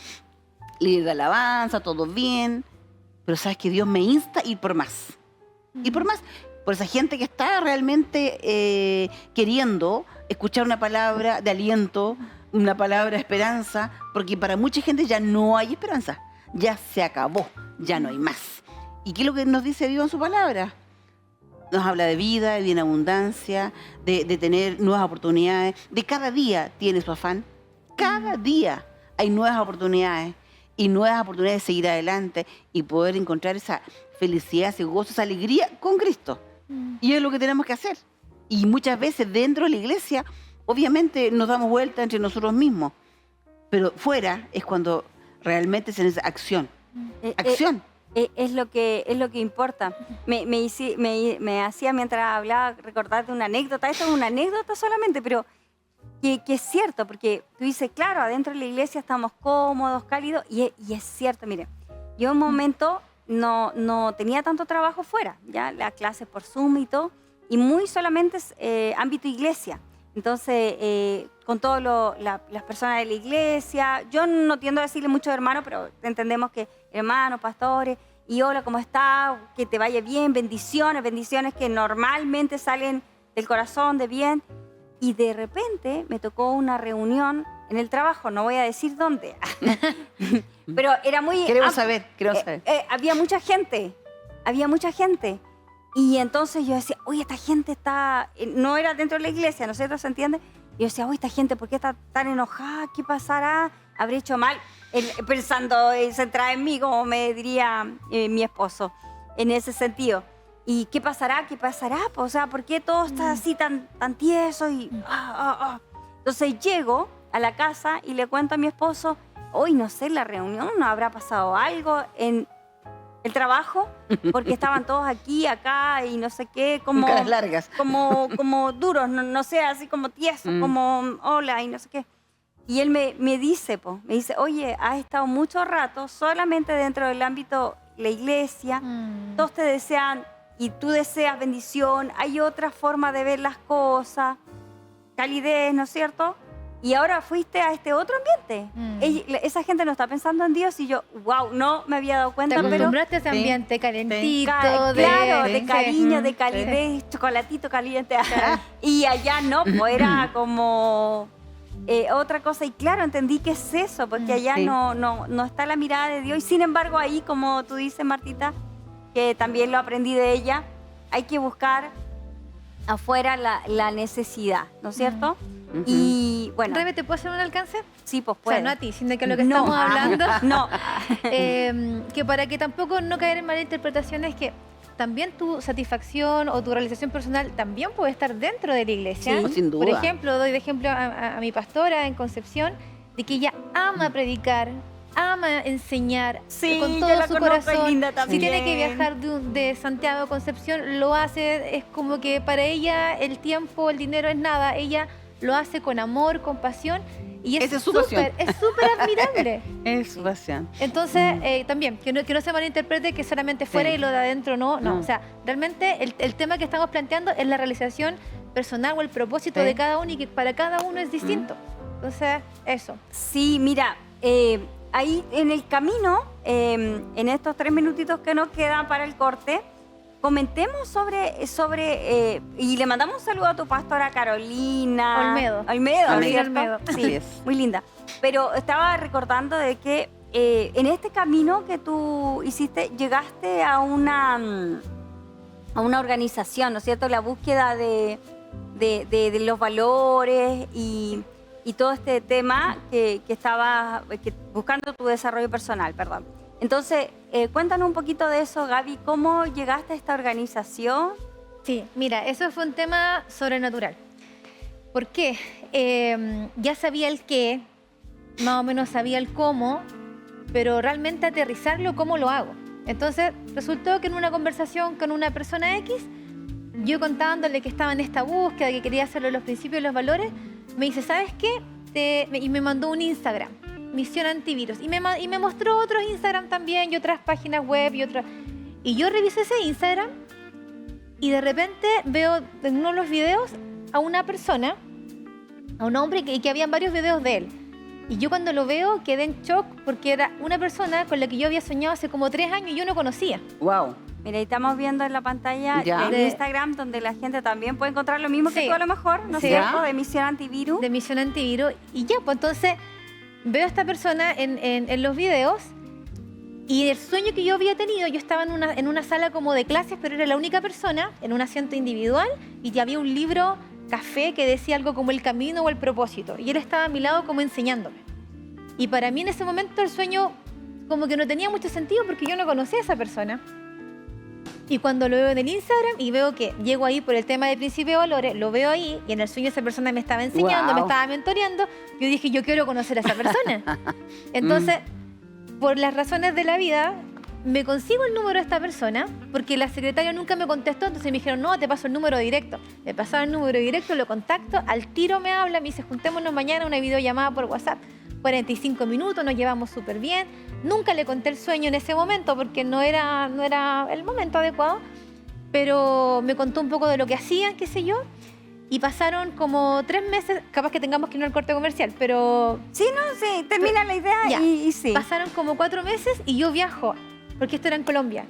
líder de alabanza, todo bien. Pero sabes que Dios me insta a ir por más. Ir por más. Por esa gente que está realmente queriendo escuchar una palabra de aliento, una palabra de esperanza, porque para mucha gente ya no hay esperanza. Ya se acabó, ya no hay más. ¿Y qué es lo que nos dice Dios en su palabra? Nos habla de vida, de bien abundancia, de tener nuevas oportunidades. De cada día tiene su afán. Cada día hay nuevas oportunidades y nuevas oportunidades de seguir adelante y poder encontrar esa felicidad, ese gozo, esa alegría con Cristo. Y es lo que tenemos que hacer. Y muchas veces dentro de la iglesia, obviamente nos damos vuelta entre nosotros mismos, pero fuera es cuando realmente se necesita acción. Acción. Es lo que importa. Me hacía mientras hablaba recordar de una anécdota. Esto es una anécdota solamente, pero que es cierto, porque tú dices, claro, adentro de la iglesia estamos cómodos, cálidos, y es cierto. Mire, yo en un momento no tenía tanto trabajo fuera, ya las clases por Zoom y todo, y muy solamente ámbito iglesia. Entonces, con todas las personas de la iglesia, yo no tiendo a decirle mucho hermano, pero entendemos que hermanos, pastores, y hola, ¿cómo estás? Que te vaya bien, bendiciones, bendiciones que normalmente salen del corazón, de bien. Y de repente me tocó una reunión en el trabajo, no voy a decir dónde, pero era muy... Queremos saber. Había mucha gente. Y entonces yo decía, oye, esta gente está... No era dentro de la iglesia, ¿no es cierto? ¿Se entiende? Y yo decía, oye, esta gente, ¿por qué está tan enojada? ¿Qué pasará? ¿Habré hecho mal? Pensando, centrada en mí, como me diría mi esposo, en ese sentido. ¿Y qué pasará? ¿Qué pasará? O sea, ¿por qué todo está así tan tieso? Entonces llego a la casa y le cuento a mi esposo, hoy no sé, la reunión, ¿no habrá pasado algo en el trabajo? Porque estaban todos aquí, acá y no sé qué, como... Caras largas. Como duros, no sé, así como tiesos, como hola y no sé qué. Y él me dice, oye, has estado mucho rato solamente dentro del ámbito la iglesia, todos te desean y tú deseas bendición, hay otra forma de ver las cosas, calidez, ¿no es cierto? Y ahora fuiste a este otro ambiente. Esa gente no está pensando en Dios y yo, wow, no me había dado cuenta. Te acostumbraste a ese ambiente calentito. Claro, de cariño, de calidez, chocolatito caliente. Y allá no, pues era como otra cosa. Y claro, entendí que es eso, porque allá no está la mirada de Dios. Y sin embargo ahí, como tú dices, Martita, que también lo aprendí de ella, hay que buscar afuera la necesidad, ¿no es cierto? Y bueno. Rebe, ¿te puedo hacer un alcance? Sí, pues O puede. sea, no a ti, sino que lo que estamos hablando. No. Que para que tampoco no caer en malas interpretaciones, que también tu satisfacción o tu realización personal también puede estar dentro de la iglesia. Sí, sin duda. Por ejemplo, doy de ejemplo a mi pastora en Concepción, de que ella ama predicar, ama enseñar con todo su corazón. Linda si tiene que viajar de Santiago a Concepción, lo hace. Es como que para ella el tiempo, el dinero es nada. Ella lo hace con amor, con pasión. Y es súper admirable. Es su pasión. Entonces, también, que no se malinterprete que solamente fuera y lo de adentro no. O sea, realmente el tema que estamos planteando es la realización personal o el propósito de cada uno y que para cada uno es distinto. Entonces, eso. Sí, mira, ahí en el camino, en estos 3 minutitos que nos quedan para el corte, comentemos sobre y le mandamos un saludo a tu pastora Carolina Olmedo. Sí, muy linda. Pero estaba recordando de que en este camino que tú hiciste, llegaste a una organización, ¿no es cierto? La búsqueda de los valores y todo este tema que estaba buscando tu desarrollo personal, perdón. Entonces, cuéntanos un poquito de eso, Gaby. ¿Cómo llegaste a esta organización? Sí, mira, eso fue un tema sobrenatural. ¿Por qué? Ya sabía el qué, más o menos sabía el cómo, pero realmente aterrizarlo, ¿cómo lo hago? Entonces, resultó que en una conversación con una persona X, yo contándole que estaba en esta búsqueda, que quería hacerlo los principios y los valores, me dice, ¿sabes qué? Y me mandó un Instagram. Misión Antivirus. Y me mostró otros Instagram también y otras páginas web y otras. Y yo revisé ese Instagram y de repente veo en uno de los videos a una persona, a un hombre que habían varios videos de él. Y yo cuando lo veo quedé en shock porque era una persona con la que yo había soñado hace como 3 años y yo no conocía. Wow. Mira, ahí estamos viendo en la pantalla el Instagram donde la gente también puede encontrar lo mismo que tú a lo mejor, ¿no es cierto? De Misión Antivirus. De Misión Antivirus. Y ya, pues entonces veo a esta persona en los videos y el sueño que yo había tenido, yo estaba en una sala como de clases, pero era la única persona en un asiento individual y ya había un libro café que decía algo como el camino o el propósito y él estaba a mi lado como enseñándome. Y para mí en ese momento el sueño como que no tenía mucho sentido porque yo no conocía a esa persona. Y cuando lo veo en el Instagram y veo que llego ahí por el tema de principio de valores, lo veo ahí y en el sueño esa persona me estaba enseñando, me estaba mentoreando, yo dije, yo quiero conocer a esa persona. Entonces, por las razones de la vida, me consigo el número de esta persona porque la secretaria nunca me contestó, entonces me dijeron, no, te paso el número directo. Me pasaron el número directo, lo contacto, al tiro me habla, me dice, juntémonos mañana una videollamada por WhatsApp. 45 minutos, nos llevamos súper bien. Nunca le conté el sueño en ese momento porque no era el momento adecuado, pero me contó un poco de lo que hacían, qué sé yo, y pasaron como 3 meses, capaz que tengamos que ir al corte comercial, pero... Sí, termina la idea y sí. Pasaron como 4 meses y yo viajo, porque esto era en Colombia.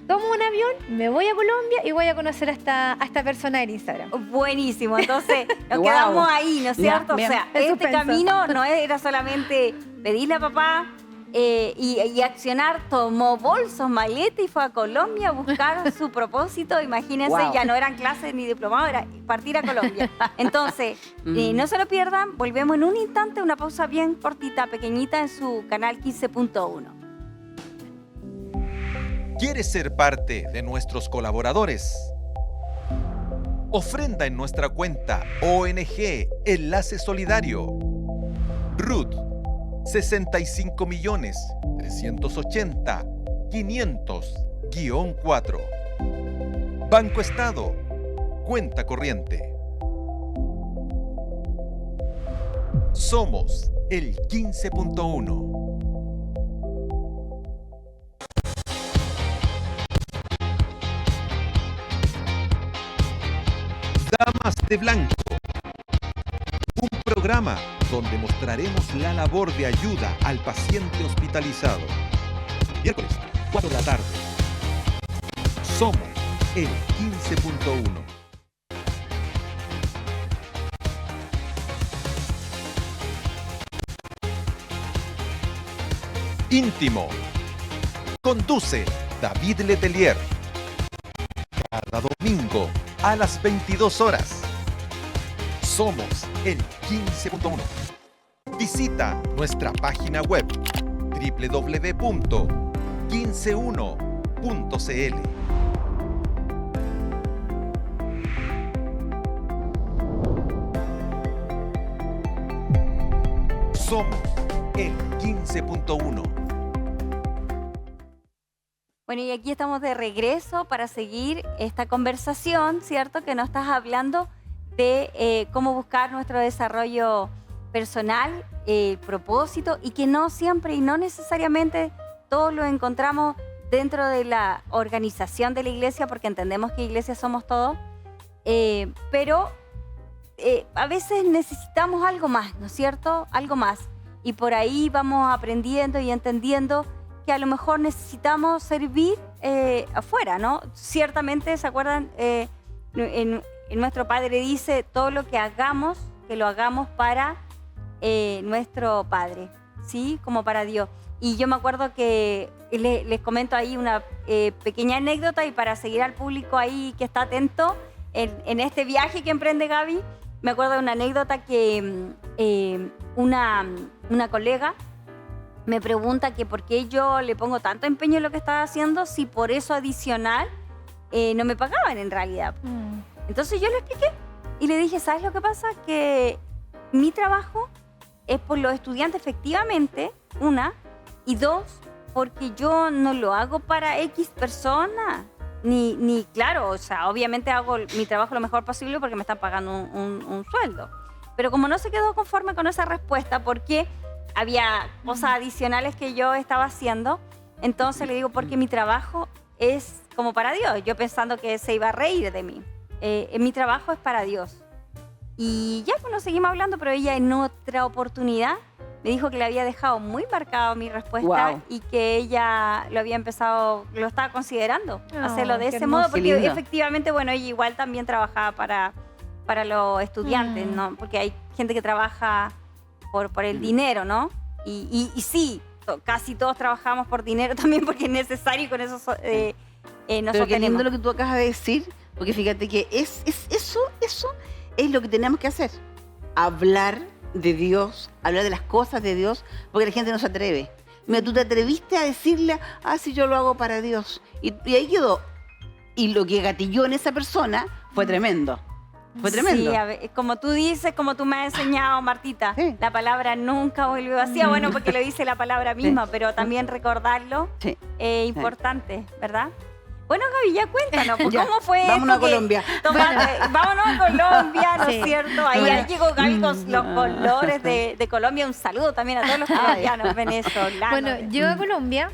Tomo un avión, me voy a Colombia y voy a conocer a esta persona del Instagram. Buenísimo, entonces nos quedamos ahí, ¿no es cierto? Bien. O sea, El este suspenso. camino no era solamente pedirle a papá y accionar, tomó bolsos, maleta y fue a Colombia a buscar su propósito. Imagínense, ya no eran clases ni diplomados, era partir a Colombia. Entonces, no se lo pierdan, volvemos en un instante, una pausa bien cortita, pequeñita en su canal 15.1. ¿Quieres ser parte de nuestros colaboradores? Ofrenda en nuestra cuenta ONG Enlace Solidario. RUT 65.380.500-4. Banco Estado. Cuenta corriente. Somos el 15.1. Damas de Blanco, un programa donde mostraremos la labor de ayuda al paciente hospitalizado. Miércoles, 4 de la tarde. Somos el 15.1. Íntimo. Conduce David Letelier. Cada domingo a las 22 horas. Somos el 15.1. Visita nuestra página web www.15.1.cl. Somos el 15.1. Bueno, y aquí estamos de regreso para seguir esta conversación, ¿cierto? Que nos estás hablando de cómo buscar nuestro desarrollo personal, propósito, y que no siempre y no necesariamente todos lo encontramos dentro de la organización de la iglesia, porque entendemos que iglesia somos todos, pero a veces necesitamos algo más, ¿no es cierto? Algo más. Y por ahí vamos aprendiendo y entendiendo que a lo mejor necesitamos servir afuera, ¿no? Ciertamente, ¿se acuerdan? En nuestro Padre dice, todo lo que hagamos, que lo hagamos para nuestro Padre, ¿sí? Como para Dios. Y yo me acuerdo que les comento ahí una pequeña anécdota, y para seguir al público ahí que está atento en este viaje que emprende Gaby, me acuerdo de una anécdota que una colega me pregunta que por qué yo le pongo tanto empeño en lo que estaba haciendo, si por eso adicional no me pagaban en realidad. Entonces yo le expliqué y le dije, ¿sabes lo que pasa? Que mi trabajo es por los estudiantes efectivamente, una, y dos, porque yo no lo hago para X persona, ni claro, o sea, obviamente hago mi trabajo lo mejor posible porque me están pagando un sueldo. Pero como no se quedó conforme con esa respuesta, porque había cosas adicionales que yo estaba haciendo, entonces le digo, porque mi trabajo es como para Dios. Yo pensando que se iba a reír de mí. Mi trabajo es para Dios. Y ya, pues nos seguimos hablando, pero ella en otra oportunidad me dijo que le había dejado muy marcado mi respuesta, y que ella lo estaba considerando hacerlo de ese modo, porque efectivamente, bueno, ella igual también trabajaba para los estudiantes, ¿no? Porque hay gente que trabaja por el dinero, ¿no? Y sí, casi todos trabajamos por dinero también, porque es necesario, y con eso nos Pero qué lindo lo que tú acabas de decir, porque fíjate que eso es lo que tenemos que hacer. Hablar de Dios, hablar de las cosas de Dios, porque la gente no se atreve. Mira, tú te atreviste a decirle, sí, yo lo hago para Dios. Y ahí quedó. Y lo que gatilló en esa persona fue tremendo. Fue tremendo. Sí, como tú dices, como tú me has enseñado, Martita, Sí. la palabra nunca vuelve vacía. Bueno, porque lo dice la palabra misma, pero también recordarlo Sí. es importante, ¿verdad? Bueno, Gaby, ya cuéntanos, pues, Ya, ¿cómo fue vámonos esto a que Colombia. vámonos a Colombia, ¿no es Sí. cierto? Ahí Bueno. llegó Gaby con los colores de Colombia. Un saludo también a todos los colombianos, venezolanos. Bueno, llego a Colombia,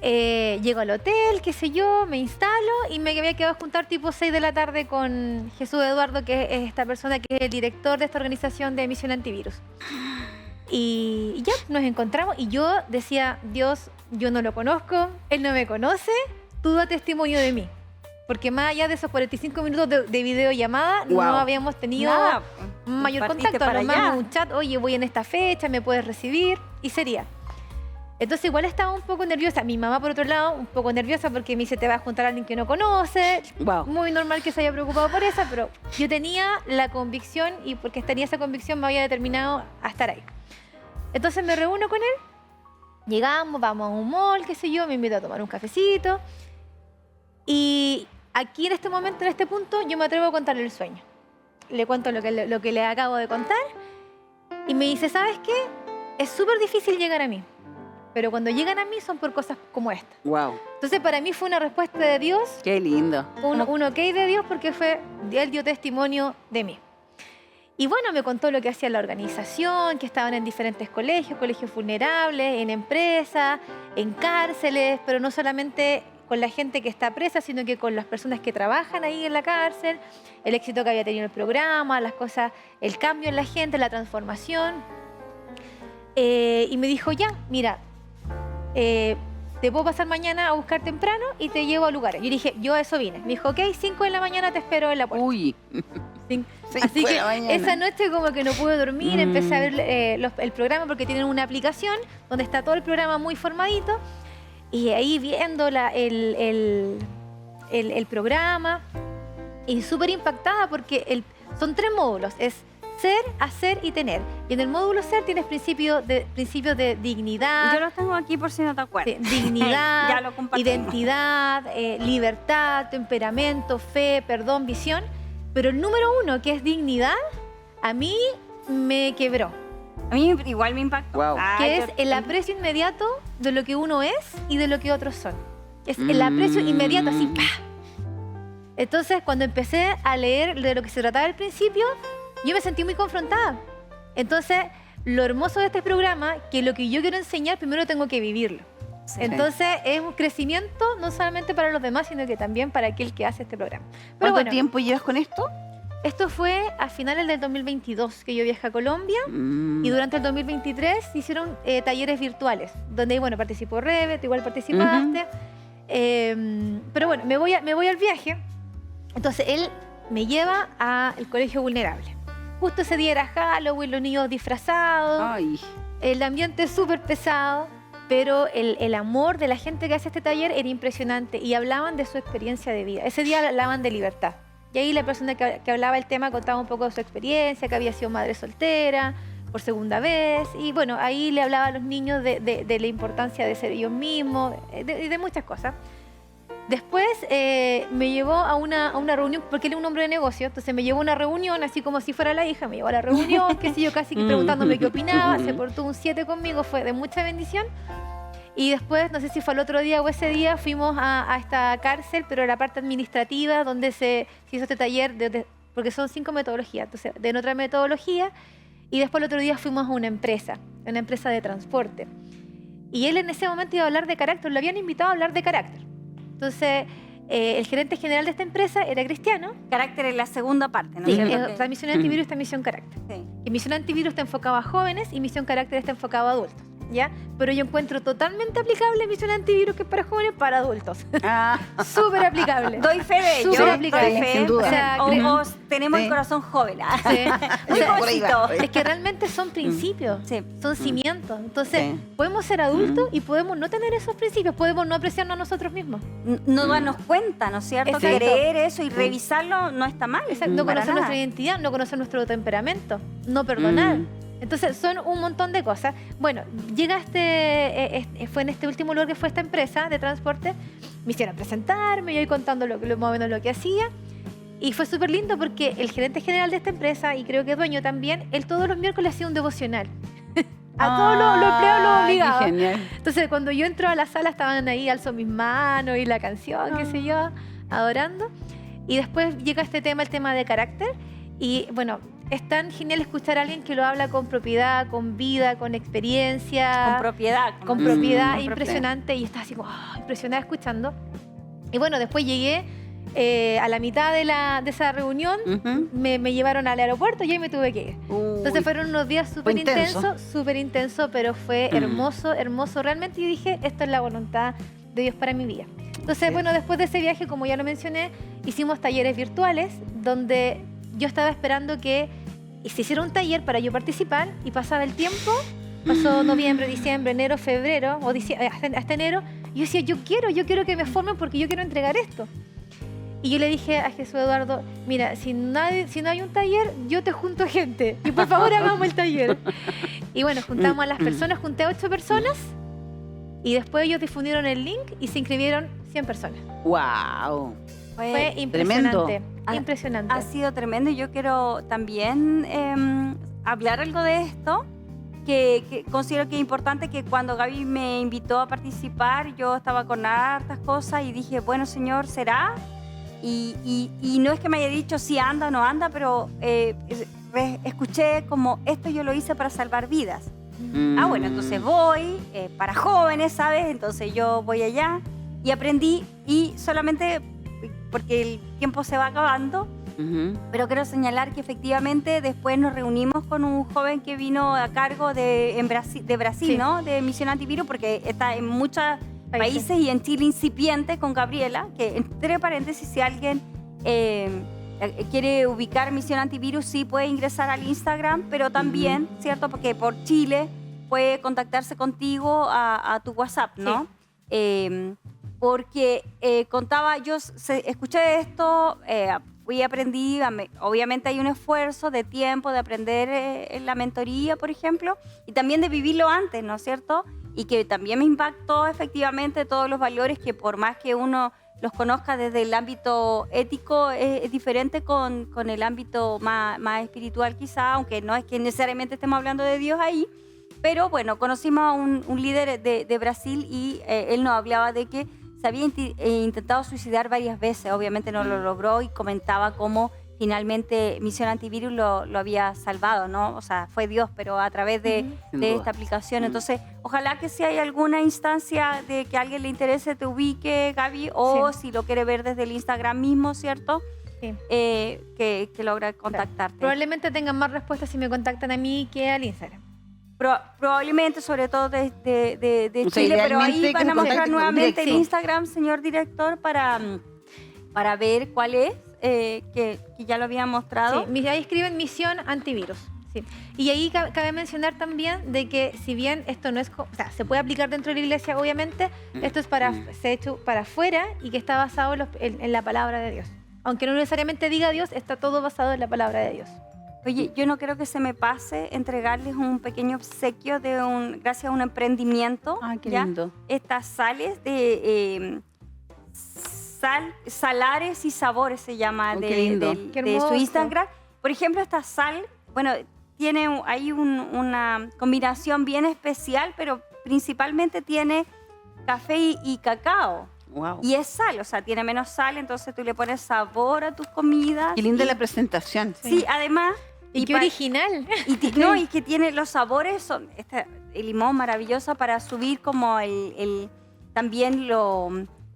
llego al hotel, qué sé yo, me instalo y me había quedado a juntar tipo 6 de la tarde con Jesús Eduardo, que es esta persona que es el director de esta organización de Misión Antivirus. Y ya nos encontramos y yo decía, Dios, yo no lo conozco, Él no me conoce, tú da testimonio de mí. Porque más allá de esos 45 minutos de videollamada, Wow. no habíamos tenido Nada, mayor partiste contacto. para Nomás allá. un chat, oye, voy en esta fecha, me puedes recibir, y sería. Entonces igual estaba un poco nerviosa. Mi mamá, por otro lado, un poco nerviosa porque me dice, te va a juntar a alguien que no conoce. Wow. Muy normal que se haya preocupado por eso, pero yo tenía la convicción y porque tenía esa convicción me había determinado a estar ahí. Entonces me reúno con él, llegamos, vamos a un mall, qué sé yo, me invito a tomar un cafecito. Y aquí en este momento, en este punto, yo me atrevo a contarle el sueño. Le cuento lo que le acabo de contar y me dice, ¿sabes qué? Es súper difícil llegar a mí, pero cuando llegan a mí son por cosas como esta. Wow. Entonces para mí fue una respuesta de Dios, Qué lindo. un ok de Dios porque Él dio testimonio de mí. Y bueno, me contó lo que hacía la organización, que estaban en diferentes colegios vulnerables, en empresas, en cárceles, pero no solamente con la gente que está presa, sino que con las personas que trabajan ahí en la cárcel, el éxito que había tenido el programa, las cosas, el cambio en la gente, la transformación. Y me dijo, ya, mira, te puedo pasar mañana a buscar temprano y te llevo a lugares. Yo dije, yo a eso vine. Me dijo, ok, 5 de la mañana te espero en la puerta. Uy. Así que esa noche como que no pude dormir, empecé a ver el programa porque tienen una aplicación donde está todo el programa muy formadito y ahí viendo el programa y súper impactada porque son 3 módulos, es ser, hacer y tener. Y en el módulo ser tienes principios de dignidad, Yo los tengo aquí por si no te acuerdas. sí, dignidad, Ya lo compartimos. identidad, libertad, temperamento, fe, perdón, visión. Pero el número 1, que es dignidad, a mí me quebró. A mí igual me impactó. Wow. Que es el aprecio inmediato de lo que uno es y de lo que otros son. Es el aprecio inmediato, así, ¡pah! Entonces, cuando empecé a leer de lo que se trataba al principio, yo me sentí muy confrontada. Entonces, lo hermoso de este programa, que lo que yo quiero enseñar, primero tengo que vivirlo. Sí. Entonces, es un crecimiento no solamente para los demás, sino que también para aquel que hace este programa. Pero ¿Cuánto bueno, tiempo llevas con esto? esto fue a finales del 2022 que yo viajé a Colombia. Y durante el 2023 se hicieron talleres virtuales, donde, bueno, participó Rebe, tú igual participaste. Pero bueno, me voy al viaje. Entonces, él me lleva al colegio vulnerable. Justo ese día era Halloween, los niños disfrazados, Ay. el ambiente es súper pesado, pero el amor de la gente que hace este taller era impresionante y hablaban de su experiencia de vida. Ese día hablaban de libertad. Y ahí la persona que hablaba el tema contaba un poco de su experiencia, que había sido madre soltera por segunda vez. Y bueno, ahí le hablaba a los niños de la importancia de ser ellos mismos, de muchas cosas. Después me llevó a una reunión, porque él es un hombre de negocio, entonces me llevó a una reunión, así como si fuera la hija, me llevó a la reunión, qué sé yo, casi que preguntándome qué opinaba, se portó un 7 conmigo, fue de mucha bendición. Y después, no sé si fue el otro día o ese día, fuimos a esta cárcel, pero la parte administrativa, donde se hizo este taller, porque son 5 metodologías, entonces de otra metodología. Y después el otro día fuimos a una empresa de transporte. Y él en ese momento iba a hablar de carácter, lo habían invitado a hablar de carácter. Entonces, el gerente general de esta empresa era cristiano. Carácter en la segunda parte, ¿no? Sí, es cierto? está Misión Antivirus y está Misión Carácter. Sí. Y Misión Antivirus está enfocado a jóvenes y Misión Carácter está enfocado a adultos, ¿ya? Pero yo encuentro totalmente aplicable Misión Antivirus, que es para jóvenes, para adultos. Ah. Súper aplicable. Doy fe de ello. Súper doy aplicable, fe. sin duda. O sea, O tenemos Sí. el corazón joven. Sí. O Muy sea, por ahí va, jovencito. por ahí. es que realmente son principios, Sí. son cimientos. Entonces, Sí. podemos ser adultos y podemos no tener esos principios, podemos no apreciarnos a nosotros mismos. No darnos cuenta, ¿no es cierto? Exacto. Creer eso y revisarlo no está mal. Exacto, no Para conocer nada. nuestra identidad, no conocer nuestro temperamento, no perdonar. Entonces son un montón de cosas. Bueno, fue en este último lugar que fue esta empresa de transporte, me hicieron presentarme, yo iba contando más o menos lo que hacía. Y fue súper lindo porque el gerente general de esta empresa, y creo que dueño también, él todos los miércoles hacía un devocional. A todos los empleados los obligaba. Qué genial. Entonces, cuando yo entro a la sala, estaban ahí, alzo mis manos y la canción, qué sé yo, adorando. Y después llega el tema de carácter. Y bueno, es tan genial escuchar a alguien que lo habla con propiedad, con vida, con experiencia. Con propiedad. Con propiedad, Con impresionante. Y estaba así como impresionada escuchando. Y bueno, después llegué a la mitad de esa reunión, me llevaron al aeropuerto y ahí me tuve que ir. Entonces fueron unos días súper intensos, pero fue hermoso, hermoso. Realmente yo dije, esto es la voluntad de Dios para mi vida. Entonces, bueno, después de ese viaje, como ya lo mencioné, hicimos talleres virtuales donde yo estaba esperando que se hiciera un taller para yo participar y pasaba el tiempo, pasó noviembre, diciembre, enero, febrero, o hasta enero, y yo decía, yo quiero que me formen porque yo quiero entregar esto. Y yo le dije a Jesús Eduardo, mira, si no hay un taller, yo te junto gente. Y por favor hagamos el taller. Y bueno, juntamos a las personas, junté a 8 personas y después ellos difundieron el link y se inscribieron 100 personas. ¡Wow! Fue impresionante. Tremendo. Impresionante. Ha sido tremendo. Yo quiero también hablar algo de esto, que considero que es importante, que cuando Gaby me invitó a participar, yo estaba con hartas cosas y dije, bueno, Señor, ¿será? Y no es que me haya dicho si anda o no anda, pero escuché como esto yo lo hice para salvar vidas. Bueno, entonces voy para jóvenes, ¿sabes? Entonces yo voy allá y aprendí, y solamente porque el tiempo se va acabando, pero quiero señalar que efectivamente después nos reunimos con un joven que vino a cargo de Brasil, sí, ¿no? De Misión Antivirus, porque está en muchos países y en Chile incipiente con Gabriela, que entre paréntesis, si alguien quiere ubicar Misión Antivirus, sí puede ingresar al Instagram, pero también, ¿cierto? Porque por Chile puede contactarse contigo a tu WhatsApp, ¿no? Sí. Porque contaba, yo escuché esto, fui y aprendí, obviamente hay un esfuerzo de tiempo de aprender en la mentoría, por ejemplo, y también de vivirlo antes, ¿no es cierto? Y que también me impactó efectivamente todos los valores que, por más que uno los conozca desde el ámbito ético, es diferente con el ámbito más espiritual quizá, aunque no es que necesariamente estemos hablando de Dios ahí. Pero bueno, conocimos a un líder de Brasil y él nos hablaba de que se había intentado suicidar varias veces, obviamente no lo logró, y comentaba cómo finalmente Misión Antivirus lo había salvado, ¿no? O sea, fue Dios, pero a través de esta aplicación. Entonces, ojalá que si hay alguna instancia de que a alguien le interese, te ubique, Gaby, o si lo quiere ver desde el Instagram mismo, ¿cierto? Sí. Que logra contactarte. Probablemente tengan más respuestas si me contactan a mí que al Instagram. Probablemente, sobre todo de o sea, Chile, pero ahí van a mostrar nuevamente el sí, Instagram, señor director, para ver cuál es, que ya lo había mostrado. Sí, ahí escriben Misión Antivirus. Sí. Y ahí cabe mencionar también de que si bien esto no es, o sea, se puede aplicar dentro de la iglesia, obviamente, esto es se ha hecho para afuera y que está basado en la palabra de Dios. Aunque no necesariamente diga Dios, está todo basado en la palabra de Dios. Oye, yo no creo que se me pase entregarles un pequeño obsequio gracias a un emprendimiento. Ah, qué lindo. Estas sales de salares y sabores se llama de su Instagram. Por ejemplo, esta sal, bueno, hay una combinación bien especial, pero principalmente tiene café y cacao. Wow. Y es sal, o sea, tiene menos sal, entonces tú le pones sabor a tus comidas. Qué linda la presentación. Sí, además... Y qué original. Y que tiene los sabores, el limón maravilloso para subir como también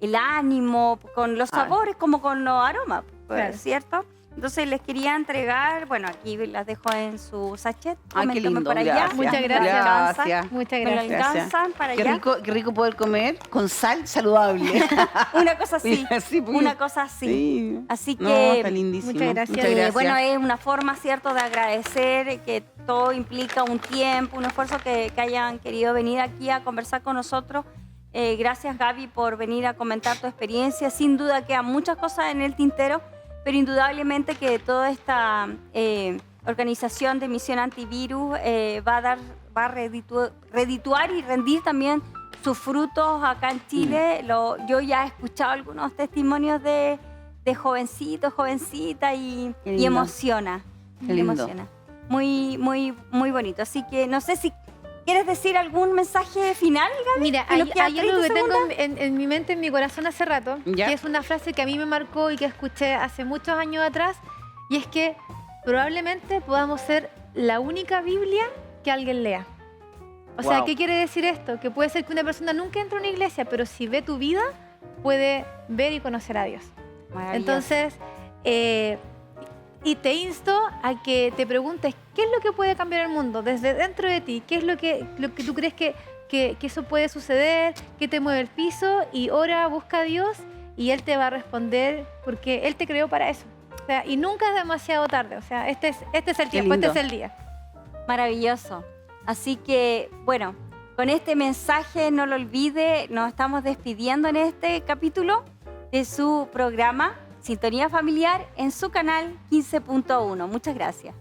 el ánimo, con los sabores como con los aromas, Claro. ¿cierto? Entonces les quería entregar, bueno, aquí las dejo en su sachet. Ay, qué lindo, por allá. gracias. Muchas gracias. Gracias. Muchas Me lo gracias. alcanzan para Qué allá. rico poder comer con sal saludable. Una cosa así, Sí, porque- una cosa así. Sí. Así No, que... está lindísimo. Muchas gracias. Bueno, es una forma, ¿cierto?, de agradecer, que todo implica un tiempo, un esfuerzo, que hayan querido venir aquí a conversar con nosotros. Gracias, Gaby, por venir a comentar tu experiencia. Sin duda quedan muchas cosas en el tintero, pero indudablemente que toda esta organización de Misión Antivirus va a redituar y rendir también sus frutos acá en Chile. Yo ya he escuchado algunos testimonios de jovencitos, jovencitas y emociona. Qué lindo. Emociona. Muy, muy, muy bonito. Así que no sé si quieres decir algún mensaje final, Gaby. Mira, ¿Que nos quedan hay algo 30 que tengo segundos? en mi mente, en mi corazón hace rato, ¿Ya? que es una frase que a mí me marcó y que escuché hace muchos años atrás, y es que probablemente podamos ser la única Biblia que alguien lea. O sea, Wow. ¿qué quiere decir esto? Que puede ser que una persona nunca entre a una iglesia, pero si ve tu vida, puede ver y conocer a Dios. Maravilloso. Entonces, y te insto a que te preguntes qué es lo que puede cambiar el mundo desde dentro de ti, qué es lo que tú crees que eso puede suceder, qué te mueve el piso, y ora, busca a Dios y Él te va a responder porque Él te creó para eso. O sea, y nunca es demasiado tarde. O sea, este es el tiempo, este lindo. es el día. Maravilloso. Así que, bueno, con este mensaje, no lo olvide, nos estamos despidiendo en este capítulo de su programa Sintonía Familiar en su canal 15.1. Muchas gracias.